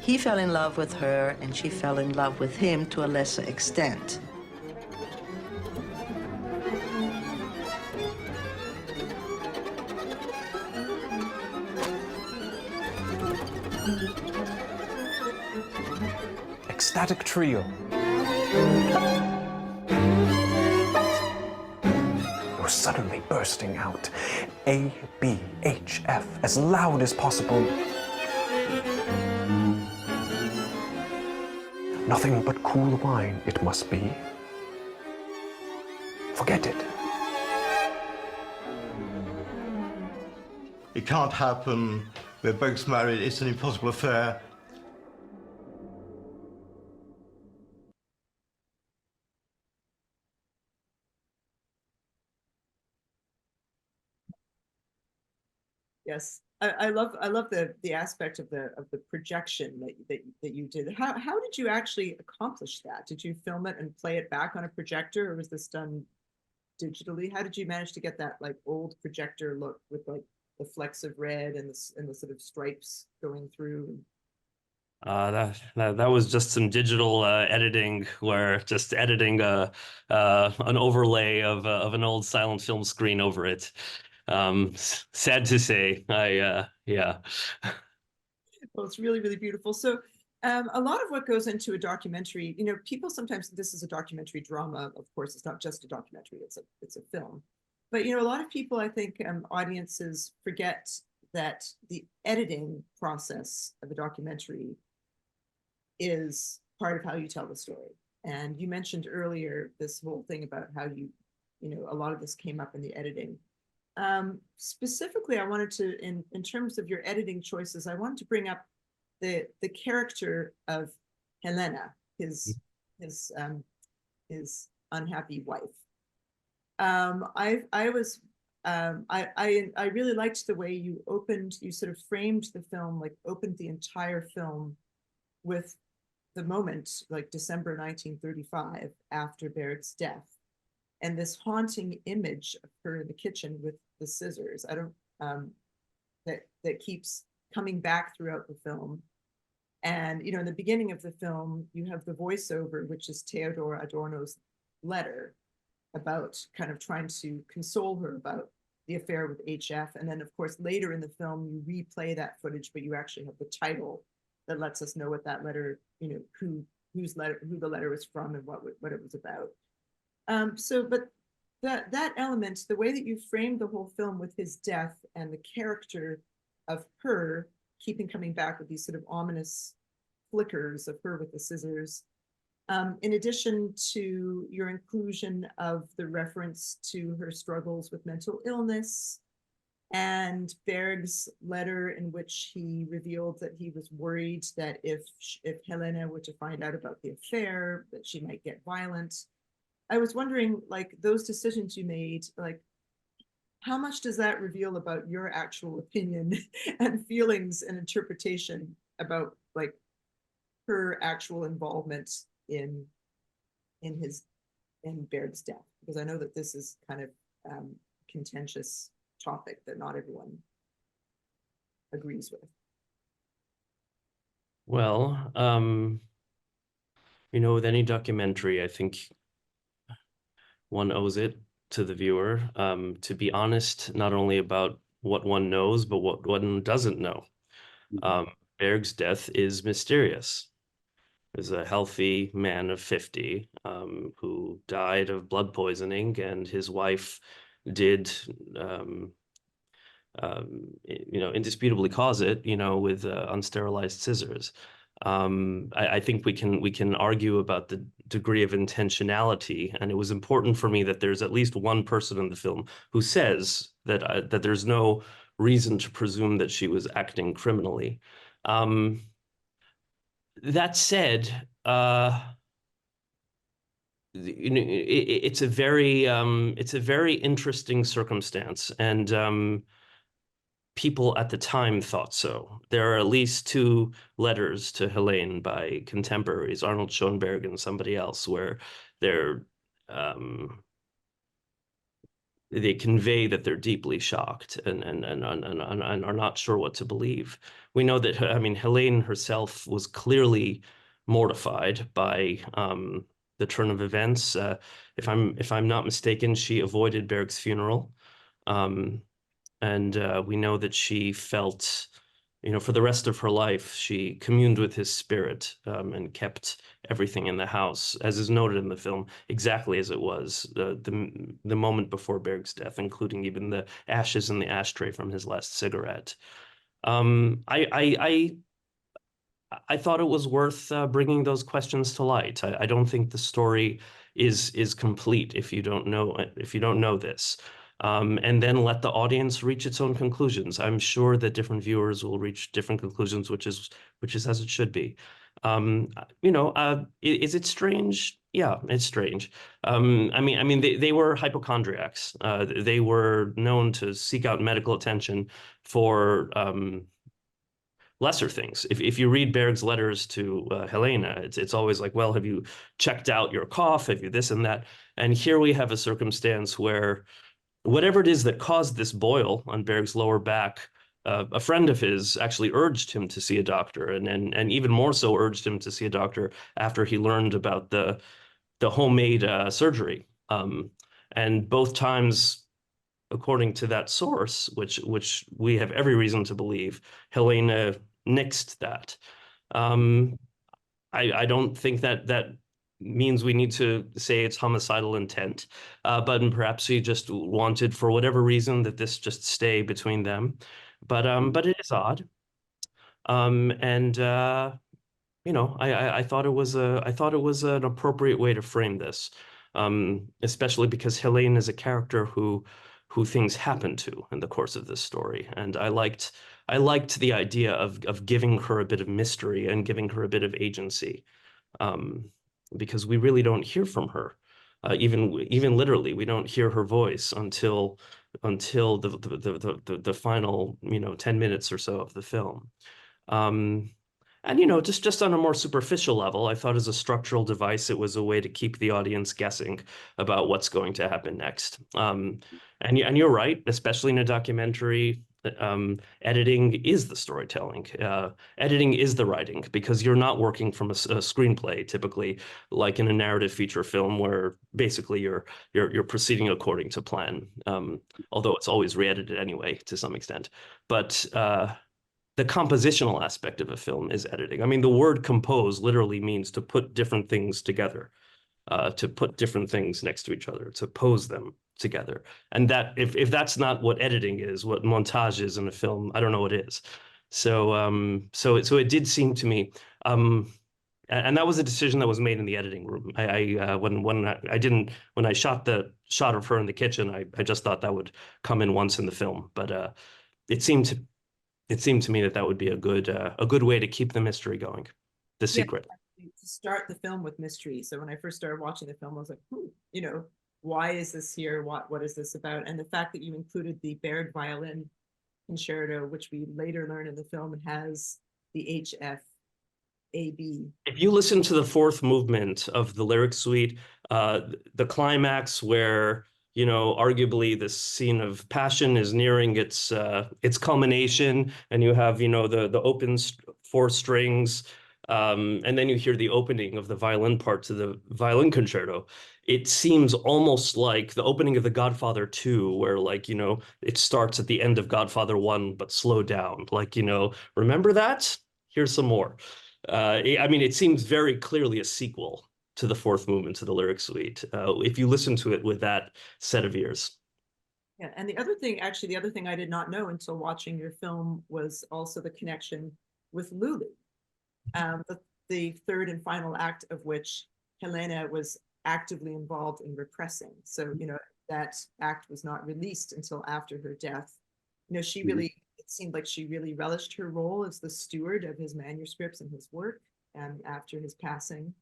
He fell in love with her, and she fell in love with him to a lesser extent. Ecstatic trio. You're suddenly bursting out. A, B, H, F, as loud as possible. Nothing but cool wine, it must be. Forget it. It can't happen. We're both married. It's an impossible affair. Yes, I love the aspect of the projection that you did. How did you actually accomplish that? Did you film it and play it back on a projector, or was this done digitally? How did you manage to get that like old projector look with like the flecks of red and the sort of stripes going through? That was just some digital editing, where just editing an overlay of an old silent film screen over it. Sad to say, yeah. Well, it's really, really beautiful. So a lot of what goes into a documentary, you know, people sometimes, this is a documentary drama. Of course, it's not just a documentary, it's a film. But, you know, a lot of people, I think audiences forget that the editing process of a documentary is part of how you tell the story. And you mentioned earlier this whole thing about how you know, a lot of this came up in the editing. Specifically, I wanted to, in terms of your editing choices, I wanted to bring up the character of Helena, his unhappy wife. I really liked the way you sort of framed the film, like opened the entire film with the moment, like December 1935, after Berg's death. And this haunting image of her in the kitchen with the scissors, that keeps coming back throughout the film. And, you know, in the beginning of the film, you have the voiceover, which is Theodor Adorno's letter about kind of trying to console her about the affair with HF. And then, of course, later in the film, you replay that footage, but you actually have the title that lets us know what that letter, you know, who the letter was from and what it was about. But that element, the way that you framed the whole film with his death and the character of her coming back with these sort of ominous flickers of her with the scissors, in addition to your inclusion of the reference to her struggles with mental illness and Berg's letter in which he revealed that he was worried that if Helena were to find out about the affair, that she might get violent. I was wondering, like, those decisions you made, like, how much does that reveal about your actual opinion and feelings and interpretation about, like, her actual involvement in Berg's death? Because I know that this is kind of contentious topic that not everyone agrees with. Well, you know, with any documentary, I think one owes it to the viewer to be honest, not only about what one knows, but what one doesn't know. Berg's death is mysterious. There's a healthy man of 50 who died of blood poisoning, and his wife did, indisputably cause it, with unsterilized scissors. I think we can argue about the degree of intentionality, and it was important for me that there's at least one person in the film who says that that there's no reason to presume that she was acting criminally. That said, it's a very interesting circumstance, and people at the time thought so. There are at least 2 letters to Hilan by contemporaries, Arnold Schoenberg and somebody else, where they convey that they're deeply shocked and are not sure what to believe. We know that, Hilan herself was clearly mortified by the turn of events. If I'm not mistaken, she avoided Berg's funeral. And we know that she felt, for the rest of her life, she communed with his spirit and kept everything in the house, as is noted in the film, exactly as it was the moment before Berg's death, including even the ashes in the ashtray from his last cigarette. I thought it was worth bringing those questions to light. I don't think the story is complete if you don't know this. And then let the audience reach its own conclusions. I'm sure that different viewers will reach different conclusions, which is as it should be. Is it strange? Yeah, it's strange. They were hypochondriacs. They were known to seek out medical attention for lesser things. If you read Berg's letters to Helena, it's always like, well, have you checked out your cough? Have you this and that? And here we have a circumstance where whatever it is that caused this boil on Berg's lower back, a friend of his actually urged him to see a doctor, and even more so urged him to see a doctor after he learned about the homemade surgery. And both times, according to that source, which we have every reason to believe, Helena nixed that. I don't think that means we need to say it's homicidal intent, but perhaps he just wanted, for whatever reason, that this just stay between them. But it is odd, and I thought it was an appropriate way to frame this, especially because Helene is a character who things happen to in the course of this story, and I liked the idea of giving her a bit of mystery and giving her a bit of agency. Because we really don't hear from her, even literally, we don't hear her voice until the final 10 minutes or so of the film. And just on a more superficial level, I thought as a structural device, it was a way to keep the audience guessing about what's going to happen next. And you're right, especially in a documentary. Editing is the storytelling. Editing is the writing, because you're not working from a screenplay typically, like in a narrative feature film where basically you're proceeding according to plan. Although it's always re-edited anyway to some extent. But the compositional aspect of a film is editing. The word compose literally means to put different things together, to put different things next to each other, to pose them together. And that if that's not what editing is, what montage is in a film, I don't know what is. So it did seem to me, and that was a decision that was made in the editing room. When I shot the shot of her in the kitchen, I just thought that would come in once in the film, but it seemed to me that would be a good way to keep the mystery going, the secret. Yeah, to start the film with mystery. So when I first started watching the film, I was like, why is this here? What is this about? And the fact that you included the Berg violin concerto, which we later learn in the film has the HF-AB. If you listen to the fourth movement of the lyric suite, the climax where arguably this scene of passion is nearing its culmination, and you have the open 4 strings, and then you hear the opening of the violin part to the violin concerto. it seems almost like the opening of The Godfather 2, where like, it starts at the end of Godfather 1, but slowed down. Like, remember that? Here's some more. I mean, it seems very clearly a sequel to the fourth movement, to the lyric suite, if you listen to it with that set of ears. Yeah, and the other thing I did not know until watching your film was also the connection with Lulu. The third and final act of which Helena was actively involved in repressing. So, that act was not released until after her death. She really, it seemed like she really relished her role as the steward of his manuscripts and his work, and after his passing.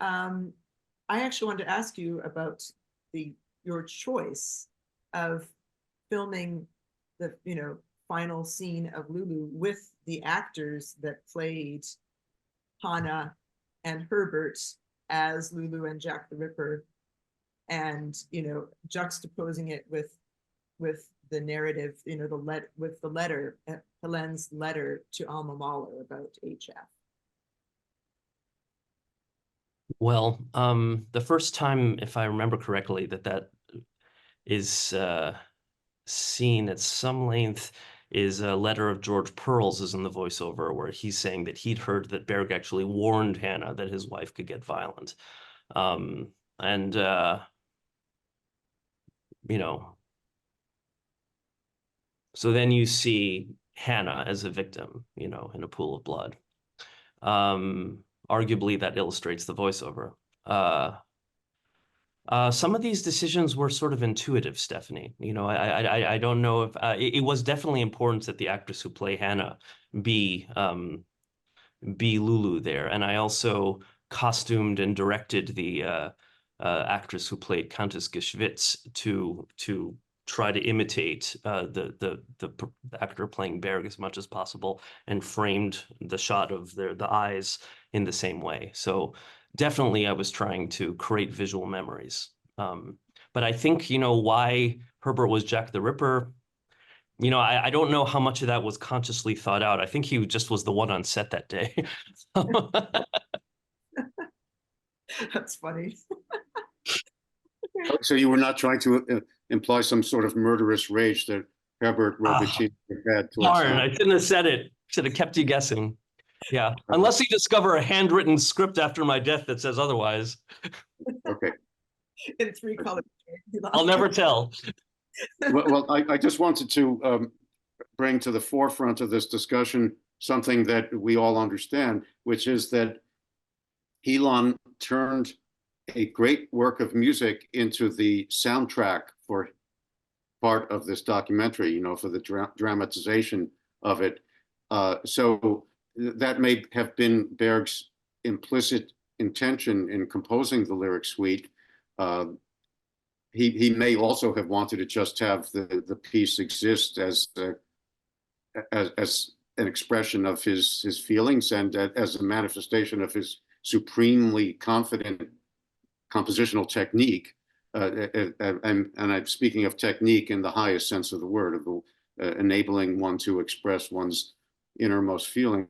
I actually wanted to ask you about your choice of filming the, final scene of Lulu with the actors that played Hanna and Herbert as Lulu and Jack the Ripper, and juxtaposing it with the narrative, with the letter, Helen's letter to Alma Mahler about HF. Well, the first time, if I remember correctly, that is seen at some length is a letter of George Pearl's is in the voiceover, where he's saying that he'd heard that Berg actually warned Hanna that his wife could get violent. So then you see Hanna as a victim, in a pool of blood. Arguably that illustrates the voiceover. Some of these decisions were sort of intuitive, Stephanie. I don't know if it was definitely important that the actress who play Hanna be Lulu there, and I also costumed and directed the actress who played Countess Geschwitz to try to imitate the actor playing Berg as much as possible, and framed the shot of the eyes in the same way. So definitely I was trying to create visual memories. But I think, why Herbert was Jack the Ripper, I don't know how much of that was consciously thought out. I think he just was the one on set that day. That's funny. So you were not trying to imply some sort of murderous rage that Herbert Robettin had towards Darn, I shouldn't have said it. Should have kept you guessing. Yeah, unless you discover a handwritten script after my death that says otherwise. Okay. In 3 colors. I'll never tell. Well, I just wanted to bring to the forefront of this discussion something that we all understand, which is that Hilan turned a great work of music into the soundtrack for part of this documentary, for the dramatization of it. So that may have been Berg's implicit intention in composing the lyric suite. He may also have wanted to just have the piece exist as an expression of his feelings, and as a manifestation of his supremely confident compositional technique. And I'm speaking of technique in the highest sense of the word, of enabling one to express one's innermost feelings,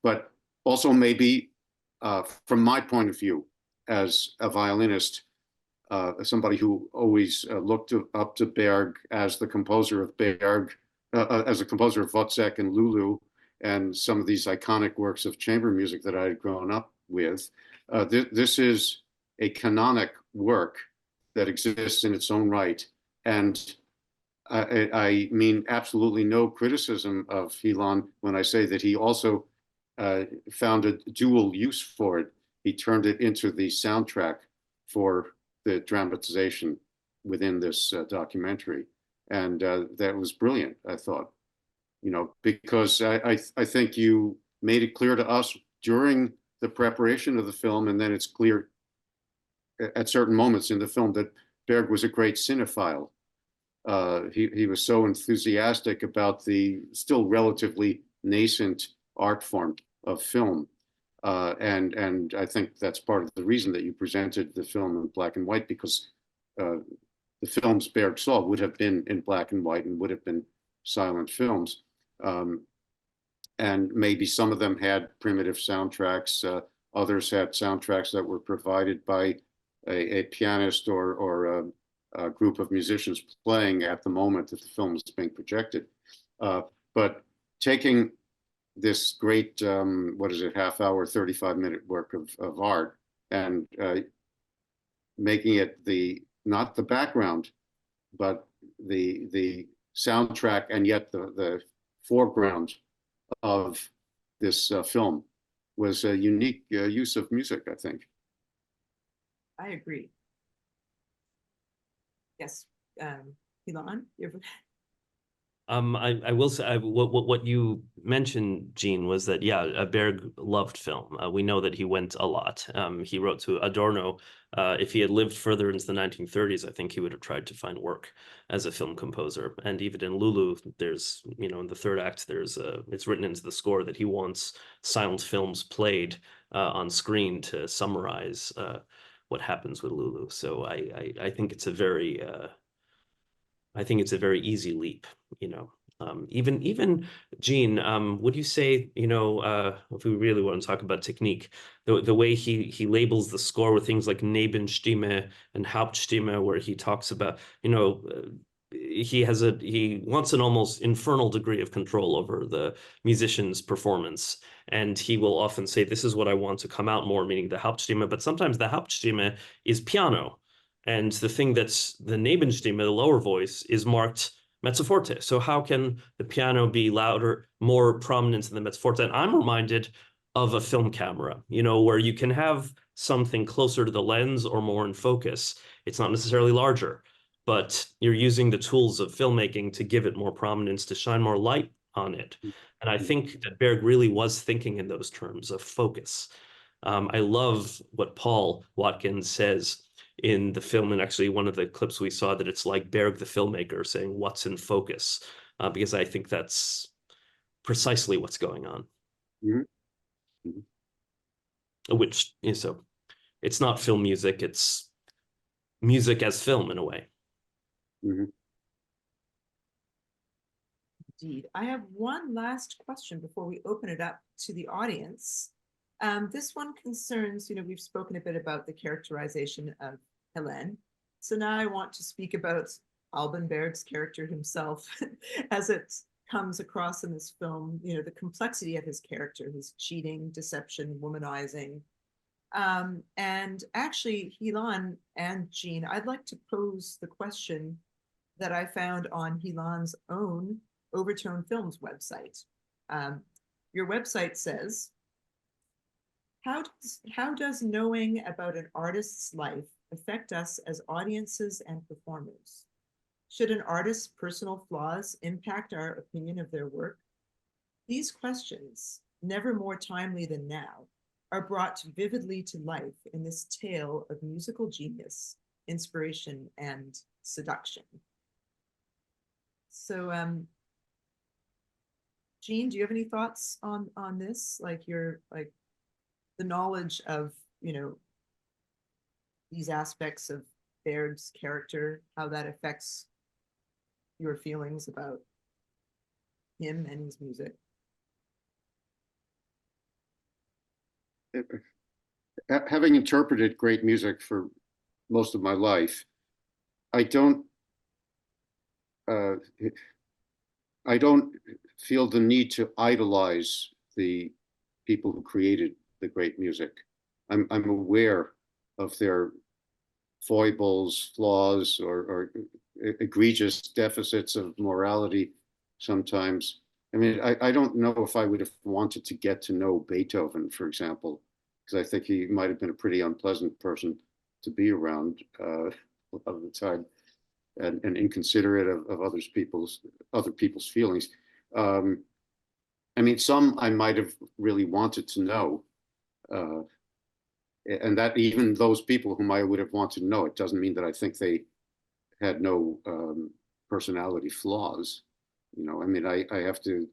but also maybe from my point of view as a violinist, somebody who always looked up to Berg as the composer of as a composer of Wozzeck and Lulu, and some of these iconic works of chamber music that I had grown up with. This is a canonic work that exists in its own right. And I mean absolutely no criticism of Hilan when I say that he also found a dual use for it. He turned it into the soundtrack for the dramatization within this documentary. And that was brilliant, I thought, because I think you made it clear to us during the preparation of the film, and then it's clear at certain moments in the film that Berg was a great cinephile. He was so enthusiastic about the still relatively nascent art form of film. And I think that's part of the reason that you presented the film in black and white, because the films Berg saw would have been in black and white and would have been silent films. And maybe some of them had primitive soundtracks. Others had soundtracks that were provided by a pianist or a group of musicians playing at the moment that the film is being projected. But taking this great, what is it, half hour, 35-minute work of art and making it not the background, but the soundtrack and yet the foreground of this film was a unique use of music, I think. I agree. Yes, Hilan, I will say what you mentioned, Gene, was that Berg loved film. We know that he went a lot. He wrote to Adorno. If he had lived further into the 1930s, I think he would have tried to find work as a film composer. And even in Lulu, there's, in the third act, it's written into the score that he wants silent films played on screen to summarize what happens with Lulu. So I think it's a very easy leap, even Gene, would you say, if we really want to talk about technique, the way he labels the score with things like Nebenstimme and Hauptstimme, where he talks about, he wants an almost infernal degree of control over the musician's performance. And he will often say, this is what I want to come out more, meaning the Hauptstimme, but sometimes the Hauptstimme is piano. And the thing that's the Nebenstimme, the lower voice, is marked mezzoforte. So how can the piano be louder, more prominent in the mezzoforte? And I'm reminded of a film camera, where you can have something closer to the lens or more in focus. It's not necessarily larger, but you're using the tools of filmmaking to give it more prominence, to shine more light on it. And I think that Berg really was thinking in those terms of focus. I love what Paul Watkins says in the film, and actually one of the clips we saw, that it's like Berg the filmmaker saying what's in focus, because I think that's precisely what's going on. Mm-hmm. Mm-hmm. Which is so it's not film music, it's music as film in a way. Mm-hmm. Indeed. I have one last question before we open it up to the audience. This one concerns, we've spoken a bit about the characterization of Hilan. So now I want to speak about Alban Berg's character himself as it comes across in this film, the complexity of his character, his cheating, deception, womanizing. And actually, Hilan and Gene, I'd like to pose the question that I found on Hilan's own Overtone Films website. Your website says, how does knowing about an artist's life affect us as audiences and performers? Should an artist's personal flaws impact our opinion of their work? These questions, never more timely than now, are brought vividly to life in this tale of musical genius, inspiration, and seduction. So, Gene, do you have any thoughts on this? Like the knowledge of, these aspects of Berg's character, how that affects your feelings about him and his music? Having interpreted great music for most of my life, I don't feel the need to idolize the people who created the great music. I'm aware of their foibles, flaws, or egregious deficits of morality sometimes. I mean, I don't know if I would have wanted to get to know Beethoven, for example, because I think he might have been a pretty unpleasant person to be around of the time, and inconsiderate of other people's feelings. I mean, some I might have really wanted to know, and that even those people whom I would have wanted to know, it doesn't mean that I think they had no personality flaws. I mean, I have to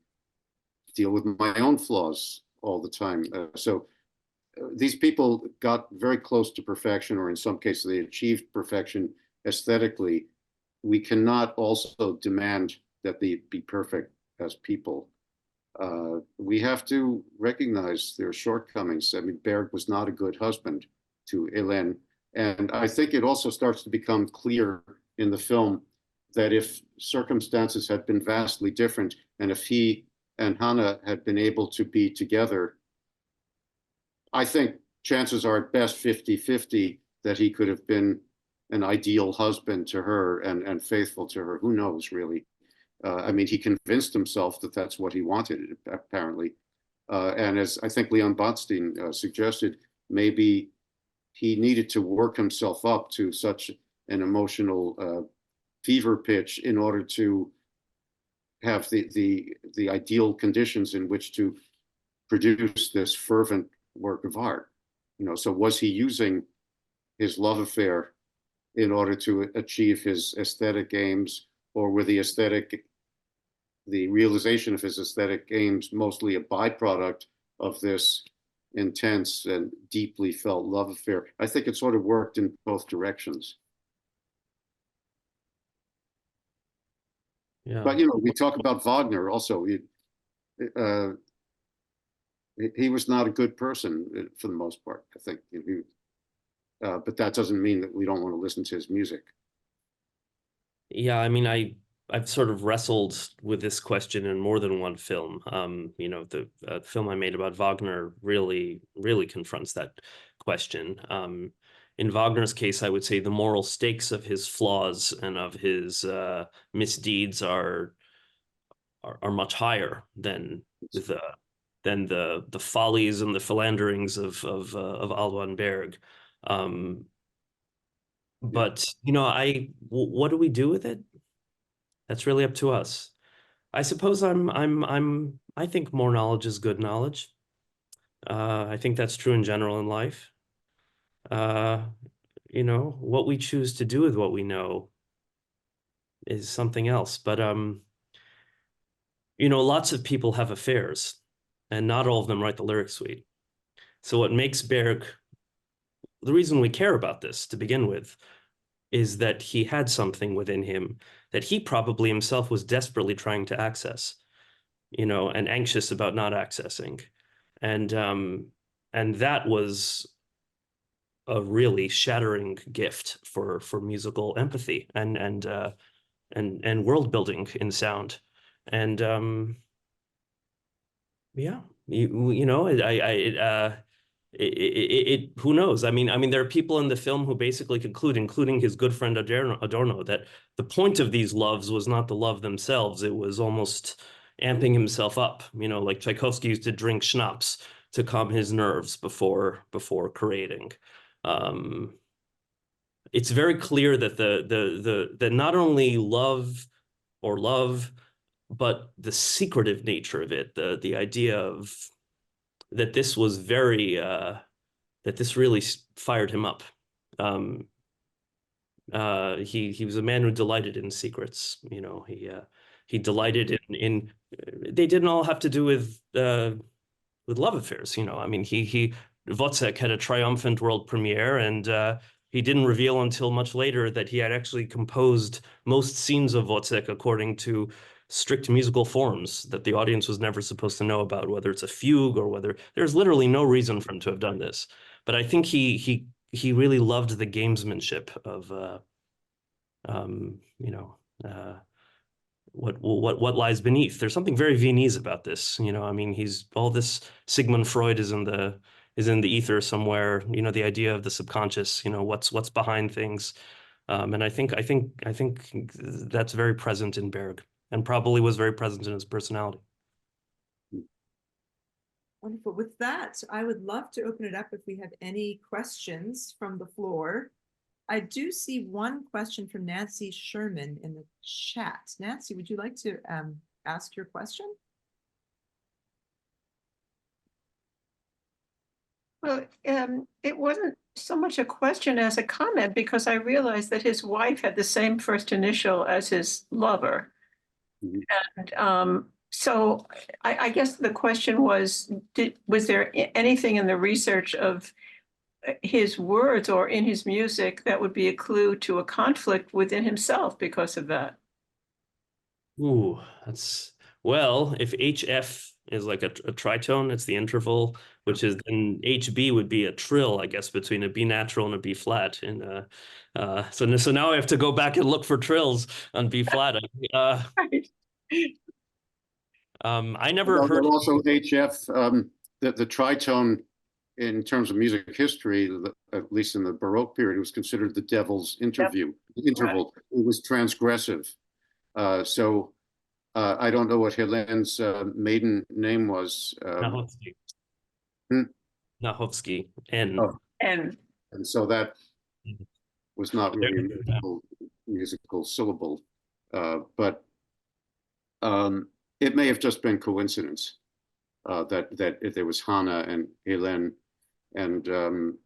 deal with my own flaws all the time. So these people got very close to perfection, or in some cases they achieved perfection aesthetically. We cannot also demand that they be perfect as people. We have to recognize their shortcomings. I mean, Berg was not a good husband to Hilan. And I think it also starts to become clear in the film that if circumstances had been vastly different, and if he and Hanna had been able to be together, I think chances are at best 50-50 that he could have been an ideal husband to her and faithful to her. Who knows, really? I mean, he convinced himself that that's what he wanted, apparently. And as I think Leon Botstein suggested, maybe he needed to work himself up to such an emotional fever pitch in order to have the ideal conditions in which to produce this fervent work of art. You know, so was he using his love affair in order to achieve his aesthetic aims, or were the realization of his aesthetic aims mostly a byproduct of this intense and deeply felt love affair? I think it sort of worked in both directions. Yeah. But, you know, we talk about Wagner also. He was not a good person for the most part, I think. But that doesn't mean that we don't want to listen to his music. Yeah, I mean, I've sort of wrestled with this question in more than one film. You know, the film I made about Wagner really confronts that question. In Wagner's case, I would say the moral stakes of his flaws and of his misdeeds are much higher than the follies and the philanderings of Alban Berg. But you know, what do we do with it? That's really up to us. I suppose I think more knowledge is good knowledge. I think that's true in general in life. You know, what we choose to do with what we know is something else. But you know, lots of people have affairs, and not all of them write the lyric suite. So what makes Berg, the reason we care about this to begin with, is that he had something within him that he probably himself was desperately trying to access, you know, and anxious about not accessing. And that was a really shattering gift for musical empathy and world building in sound. And yeah, you know, who knows? I mean, there are people in the film who basically conclude, including his good friend Adorno, that the point of these loves was not the love themselves. It was almost amping himself up, you know, like Tchaikovsky used to drink schnapps to calm his nerves before creating. It's very clear that the not only love, but the secretive nature of it, the idea of that this was very that this really fired him up. He was a man who delighted in secrets. You know, he delighted in they didn't all have to do with love affairs. You know, I mean, Wozzeck had a triumphant world premiere, and he didn't reveal until much later that he had actually composed most scenes of Wozzeck according to strict musical forms that the audience was never supposed to know about, whether it's a fugue or whether there's literally no reason for him to have done this. But I think he really loved the gamesmanship of you know, what lies beneath. There's something very Viennese about this. You know, I mean, all this Sigmund Freud is in the ether somewhere. You know, the idea of the subconscious. You know, what's behind things, and I think that's very present in Berg, and probably was very present in his personality. Wonderful. With that, I would love to open it up if we have any questions from the floor. I do see one question from Nancy Sherman in the chat. Nancy, would you like to ask your question? Well, it wasn't so much a question as a comment, because I realized that his wife had the same first initial as his lover. And so I guess the question was, was there anything in the research of his words or in his music that would be a clue to a conflict within himself because of that? Ooh, well, if HF is like a tritone. It's the interval, which is then HB would be a trill, I guess, between a B natural and a B flat. And so now I have to go back and look for trills on B flat. I never heard. Also HF, the tritone in terms of music history, at least in the Baroque period, was considered the devil's interval. It was transgressive. So I don't know what Hilan's maiden name was. Nahovsky. Nahovsky. N. Oh. And so that was not really a musical syllable, but it may have just been coincidence that if there was Hanna and Hilan. And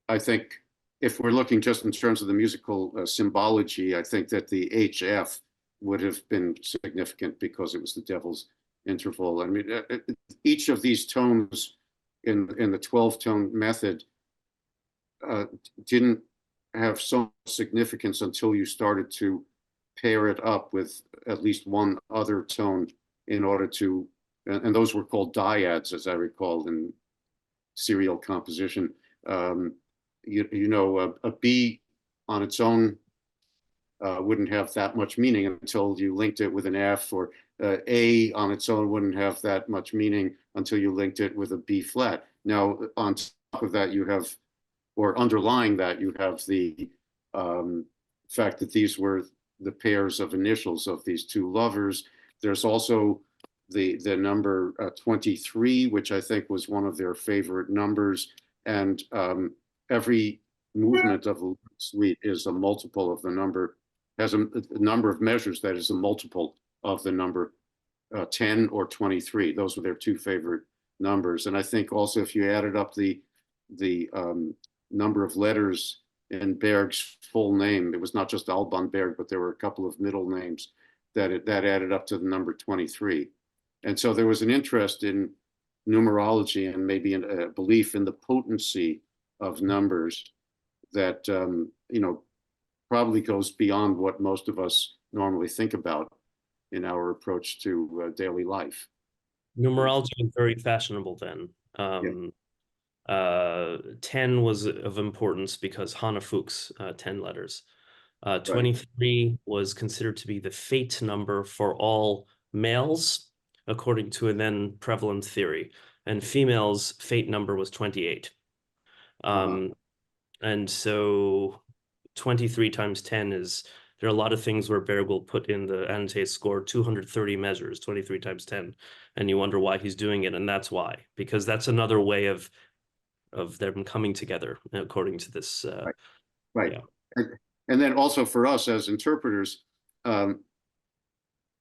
I think if we're looking just in terms of the musical symbology, I think that the HF would have been significant because it was the devil's interval. I mean, each of these tones in the 12-tone method didn't have so much significance until you started to pair it up with at least one other tone in order to, and those were called dyads, as I recall, in serial composition. You know, a B on its own wouldn't have that much meaning until you linked it with an F, or A on its own wouldn't have that much meaning until you linked it with a B flat. Now, on top of that, you have, or underlying that, you have the fact that these were the pairs of initials of these two lovers. There's also the number 23, which I think was one of their favorite numbers. And every movement of the suite is a multiple of the number, has a number of measures that is a multiple of the number 10 or 23. Those were their two favorite numbers. And I think also if you added up the number of letters in Berg's full name, it was not just Alban Berg, but there were a couple of middle names that added up to the number 23. And so there was an interest in numerology and maybe a belief in the potency of numbers that, you know, probably goes beyond what most of us normally think about in our approach to daily life. Numerology was very fashionable then. 10 was of importance because Hanna Fuchs, 10 letters. 23 was considered to be the fate number for all males, according to a then prevalent theory. And females' fate number was 28. And so 23 times 10 is, there are a lot of things where Berg will put in the annotated score 230 measures, 23 times 10. And you wonder why he's doing it. And that's why, because that's another way of them coming together, according to this. Right. Yeah. And then also for us as interpreters,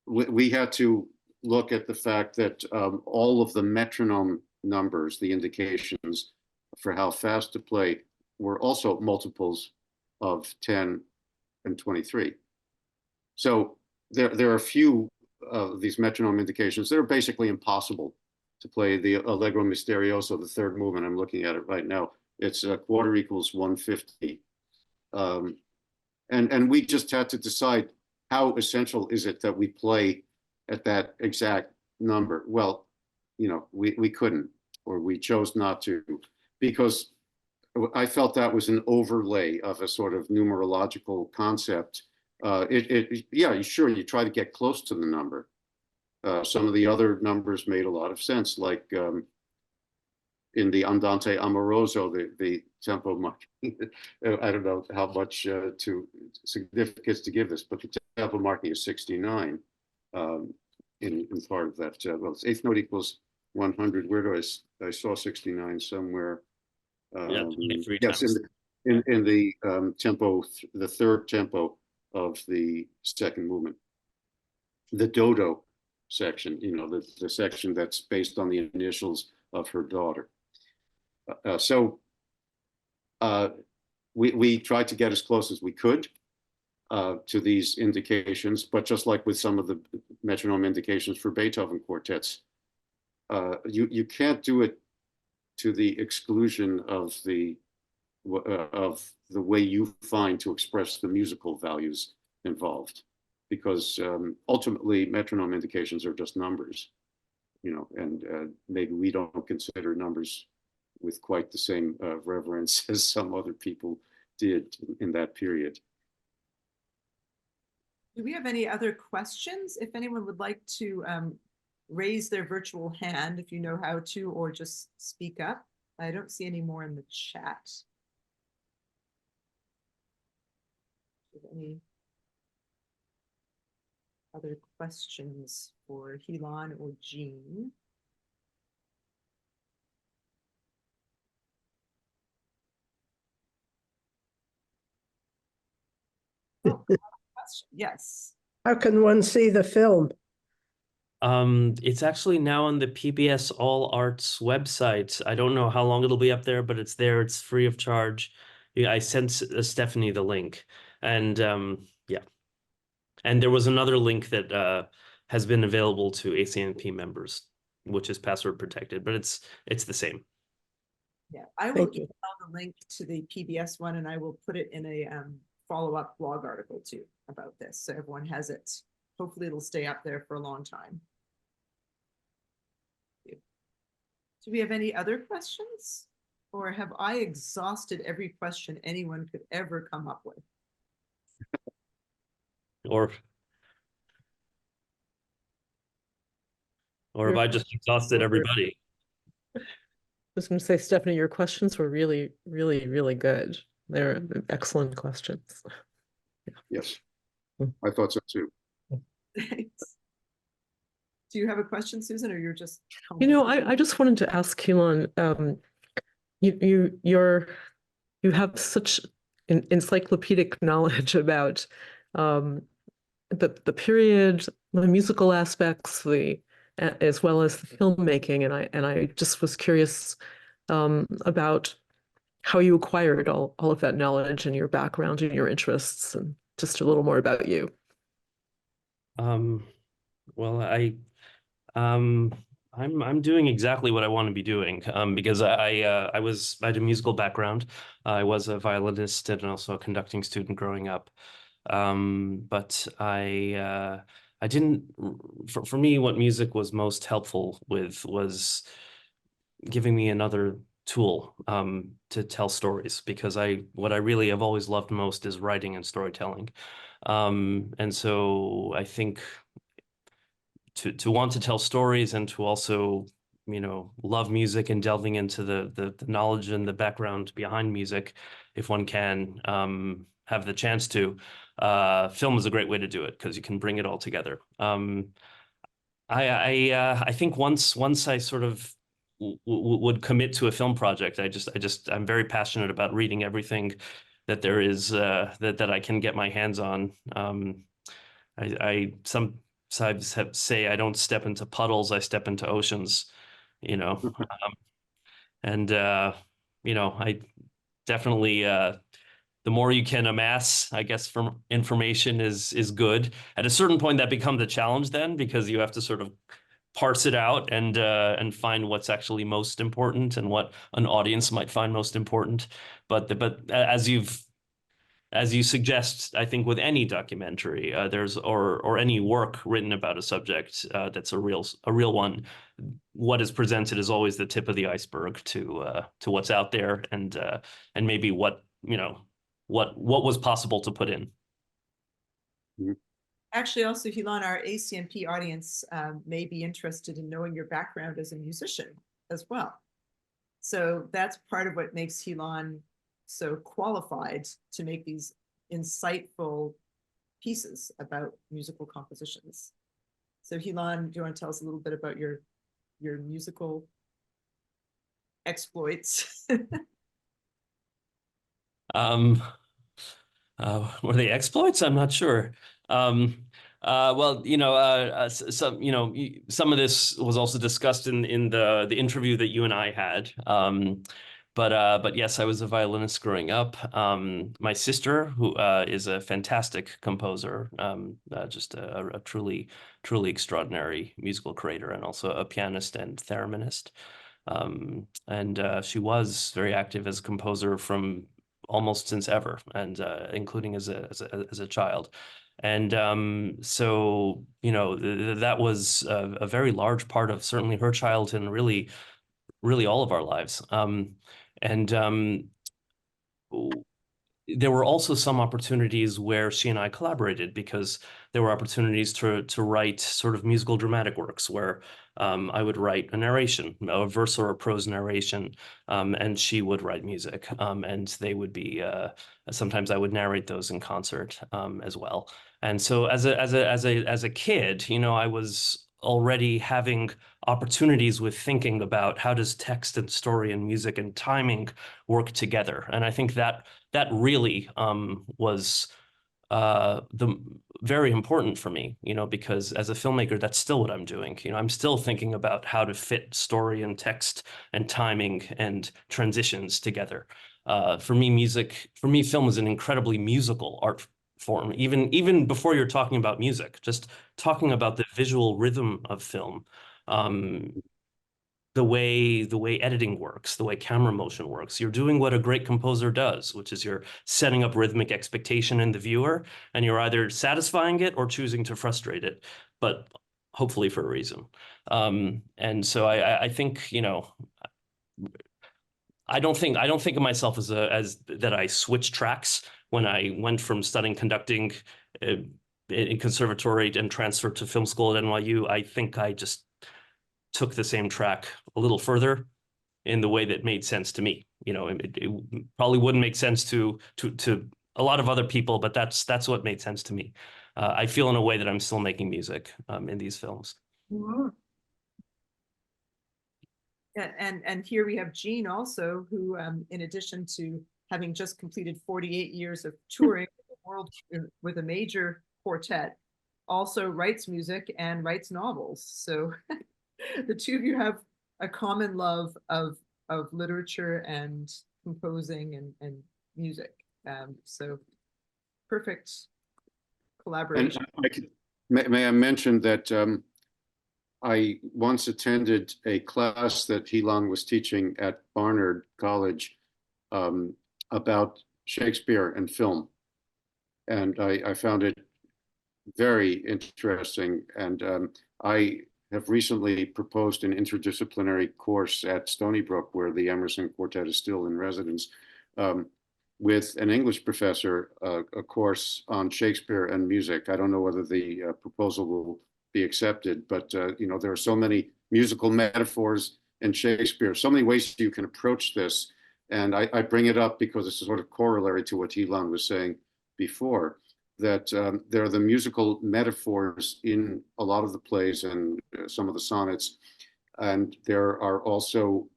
we had to look at the fact that all of the metronome numbers, the indications for how fast to play, were also multiples of 10 and 23. So there are a few of these metronome indications that are basically impossible to play. The Allegro Misterioso, the third movement, I'm looking at it right now, it's a quarter equals 150. And we just had to decide how essential is it that we play at that exact number. Well, you know, we couldn't, or we chose not to, because I felt that was an overlay of a sort of numerological concept. Yeah, sure, you try to get close to the number. Some of the other numbers made a lot of sense, like in the Andante Amoroso, the tempo marking. I don't know how much significance to give this, but the tempo marking is 69 in part of that. Well, it's eighth note equals 100. Where do I saw 69 somewhere? Yes, in the tempo, the third tempo of the second movement, the Dodo section, you know, the section that's based on the initials of her daughter. So we tried to get as close as we could to these indications, but just like with some of the metronome indications for Beethoven quartets, you can't do it to the exclusion of the way you find to express the musical values involved, because ultimately metronome indications are just numbers. and maybe we don't consider numbers with quite the same reverence as some other people did in that period. Do we have any other questions? If anyone would like to raise their virtual hand, if you know how to, or just speak up. I don't see any more in the chat. Any other questions for Hilan or Jean? Oh, yes. How can one see the film? It's actually now on the PBS All Arts website. I don't know how long it'll be up there, but it's there. It's free of charge. Yeah, I sent Stephanie the link, and yeah. And there was another link that has been available to ACMP members, which is password protected, but it's the same. Yeah, I will email the link to the PBS one, and I will put it in a follow-up blog article too about this, so everyone has it. Hopefully it'll stay up there for a long time. Do we have any other questions? Or have I exhausted every question anyone could ever come up with? Or have I just exhausted everybody? I was going to say, Stephanie, your questions were really, really, really good. They're excellent questions. Yeah. Yes, I thought so too. Thanks. Do you have a question, Susan, or you're just? You know, I just wanted to ask Hilan, you have such an encyclopedic knowledge about the period, the musical aspects, as well as the filmmaking, and I just was curious about how you acquired all of that knowledge and your background and your interests, and just a little more about you. Well, I'm doing exactly what I want to be doing because I had a musical background. I was a violinist and also a conducting student growing up. But I didn't, for me, what music was most helpful with was giving me another tool to tell stories, because what I really have always loved most is writing and storytelling. And so I think to want to tell stories and to also, love music and delving into the knowledge and the background behind music, if one can have the chance to, film is a great way to do it because you can bring it all together. I think once I sort of would commit to a film project, I'm very passionate about reading everything that there is that I can get my hands on. I sometimes say I don't step into puddles, I step into oceans, and I definitely the more you can amass, I guess, from information is good. At a certain point, that becomes a challenge then, because you have to sort of parse it out and find what's actually most important and what an audience might find most important. But as you suggest, I think with any documentary, or any work written about a subject that's a real one, what is presented is always the tip of the iceberg to what's out there, and maybe what was possible to put in. Actually, also, Hilan, our ACMP audience may be interested in knowing your background as a musician as well. So that's part of what makes Hilan so qualified to make these insightful pieces about musical compositions. So Hilan, do you want to tell us a little bit about your musical exploits? Were they exploits? I'm not sure. Well, some of this was also discussed in the interview that you and I had. But yes, I was a violinist growing up. My sister, who is a fantastic composer, just a truly extraordinary musical creator, and also a pianist and thereminist. And she was very active as a composer from almost since ever, and including as a child. And so, you know, that was a very large part of certainly her childhood and really all of our lives. And there were also some opportunities where she and I collaborated, because there were opportunities to write sort of musical dramatic works where I would write a narration, a verse or a prose narration, and she would write music, and they would be sometimes I would narrate those in concert as well. And so as a kid, you know, I was already having opportunities with thinking about how does text and story and music and timing work together. And I think that really was very important for me, you know, because as a filmmaker, that's still what I'm doing. You know, I'm still thinking about how to fit story and text and timing and transitions together. For me, film is an incredibly musical art form, even before you're talking about music, just talking about the visual rhythm of film, the way editing works, the way camera motion works. You're doing what a great composer does, which is you're setting up rhythmic expectation in the viewer, and you're either satisfying it or choosing to frustrate it, but hopefully for a reason. And so I think, you know, I don't think of myself as that I switched tracks when I went from studying conducting in conservatory and transferred to film school at NYU. I think I just took the same track a little further in the way that made sense to me. You know, it probably wouldn't make sense to a lot of other people, but that's what made sense to me. I feel in a way that I'm still making music in these films. Wow. And here we have Gene also, who in addition to having just completed 48 years of touring the world with a major quartet, also writes music and writes novels. So the two of you have a common love of literature and composing and music. So perfect collaboration. And may I mention that I once attended a class that Hilan was teaching at Barnard College about Shakespeare and film. And I found it very interesting. And I have recently proposed an interdisciplinary course at Stony Brook, where the Emerson Quartet is still in residence, with an English professor, a course on Shakespeare and music. I don't know whether the proposal will be accepted, but you know, there are so many musical metaphors in Shakespeare, so many ways you can approach this. And I bring it up because it's a sort of corollary to what Hilan was saying before, that there are the musical metaphors in a lot of the plays and some of the sonnets. And there are also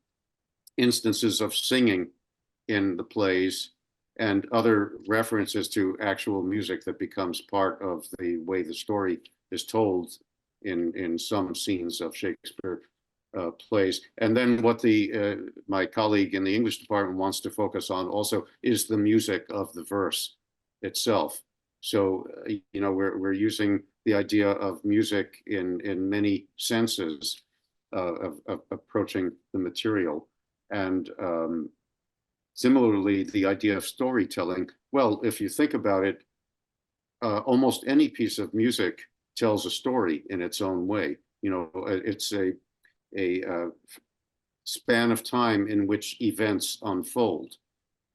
instances of singing in the plays and other references to actual music that becomes part of the way the story is told in some scenes of Shakespeare plays. And then what my colleague in the English department wants to focus on also is the music of the verse itself. So, you know, we're using the idea of music in many senses of approaching the material. And similarly, the idea of storytelling. Well, if you think about it, almost any piece of music tells a story in its own way. You know, it's a span of time in which events unfold.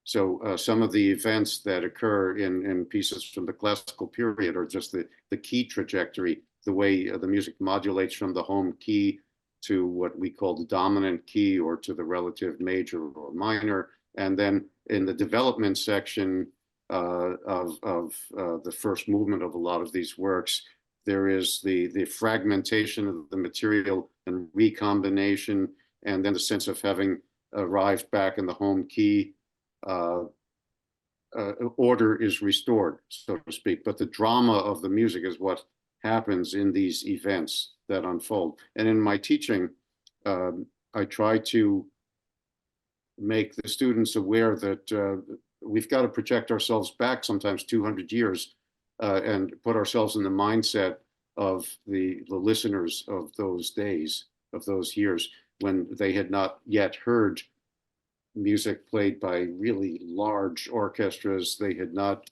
So some of the events that occur in pieces from the classical period are just the key trajectory, the way the music modulates from the home key to what we call the dominant key, or to the relative major or minor. And then in the development section of the first movement of a lot of these works, there is the fragmentation of the material and recombination, and then the sense of having arrived back in the home key. Order is restored, so to speak, but the drama of the music is what happens in these events that unfold. And in my teaching, I try to make the students aware that we've got to project ourselves back sometimes 200 years and put ourselves in the mindset of the listeners of those days, of those years, when they had not yet heard music played by really large orchestras. They had not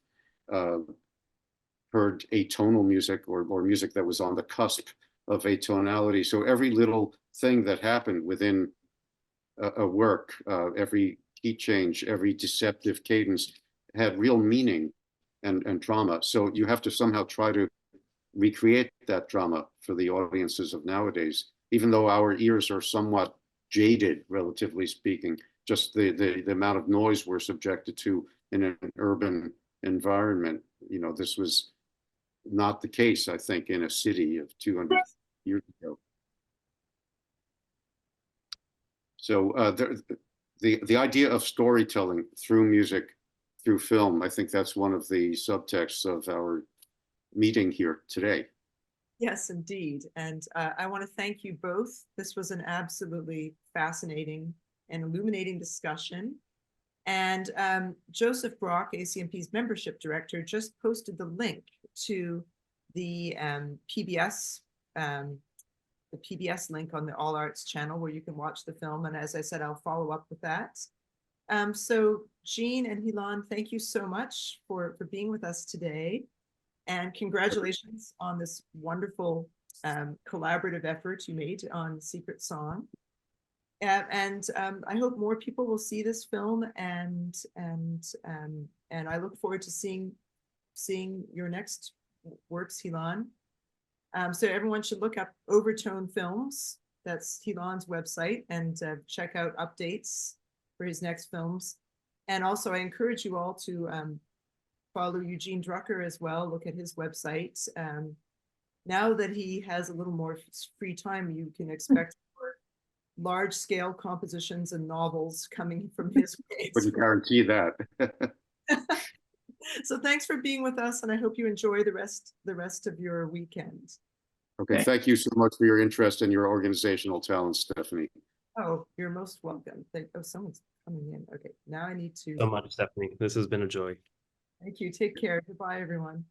heard atonal music or music that was on the cusp of atonality. So every little thing that happened within a work, every key change, every deceptive cadence had real meaning and drama. So you have to somehow try to recreate that drama for the audiences of nowadays, even though our ears are somewhat jaded, relatively speaking, just the amount of noise we're subjected to in an urban environment. You know, this was not the case, I think, in a city of 200 years ago. So the idea of storytelling through music, through film, I think that's one of the subtexts of our meeting here today. Yes, indeed. And I want to thank you both. This was an absolutely fascinating and illuminating discussion. And Joseph Brock, ACMP's membership director, just posted the link to the PBS link on the All Arts channel where you can watch the film. And as I said, I'll follow up with that. So Jean and Hilan, thank you so much for being with us today. And congratulations on this wonderful collaborative effort you made on Secret Song. And I hope more people will see this film, and I look forward to seeing your next works, Hilan. So everyone should look up Overtone Films. That's Hilan's website, and check out updates for his next films. And also, I encourage you all to follow Eugene Drucker as well. Look at his website. Now that he has a little more free time, you can expect large-scale compositions and novels coming from his way. Wouldn't guarantee that. So thanks for being with us, and I hope you enjoy the rest of your weekend. Okay, thank you so much for your interest in your organizational talent, Stephanie. Oh, you're most welcome. Oh, someone's coming in. Okay, now I need to. So much, Stephanie. This has been a joy. Thank you. Take care. Goodbye, everyone.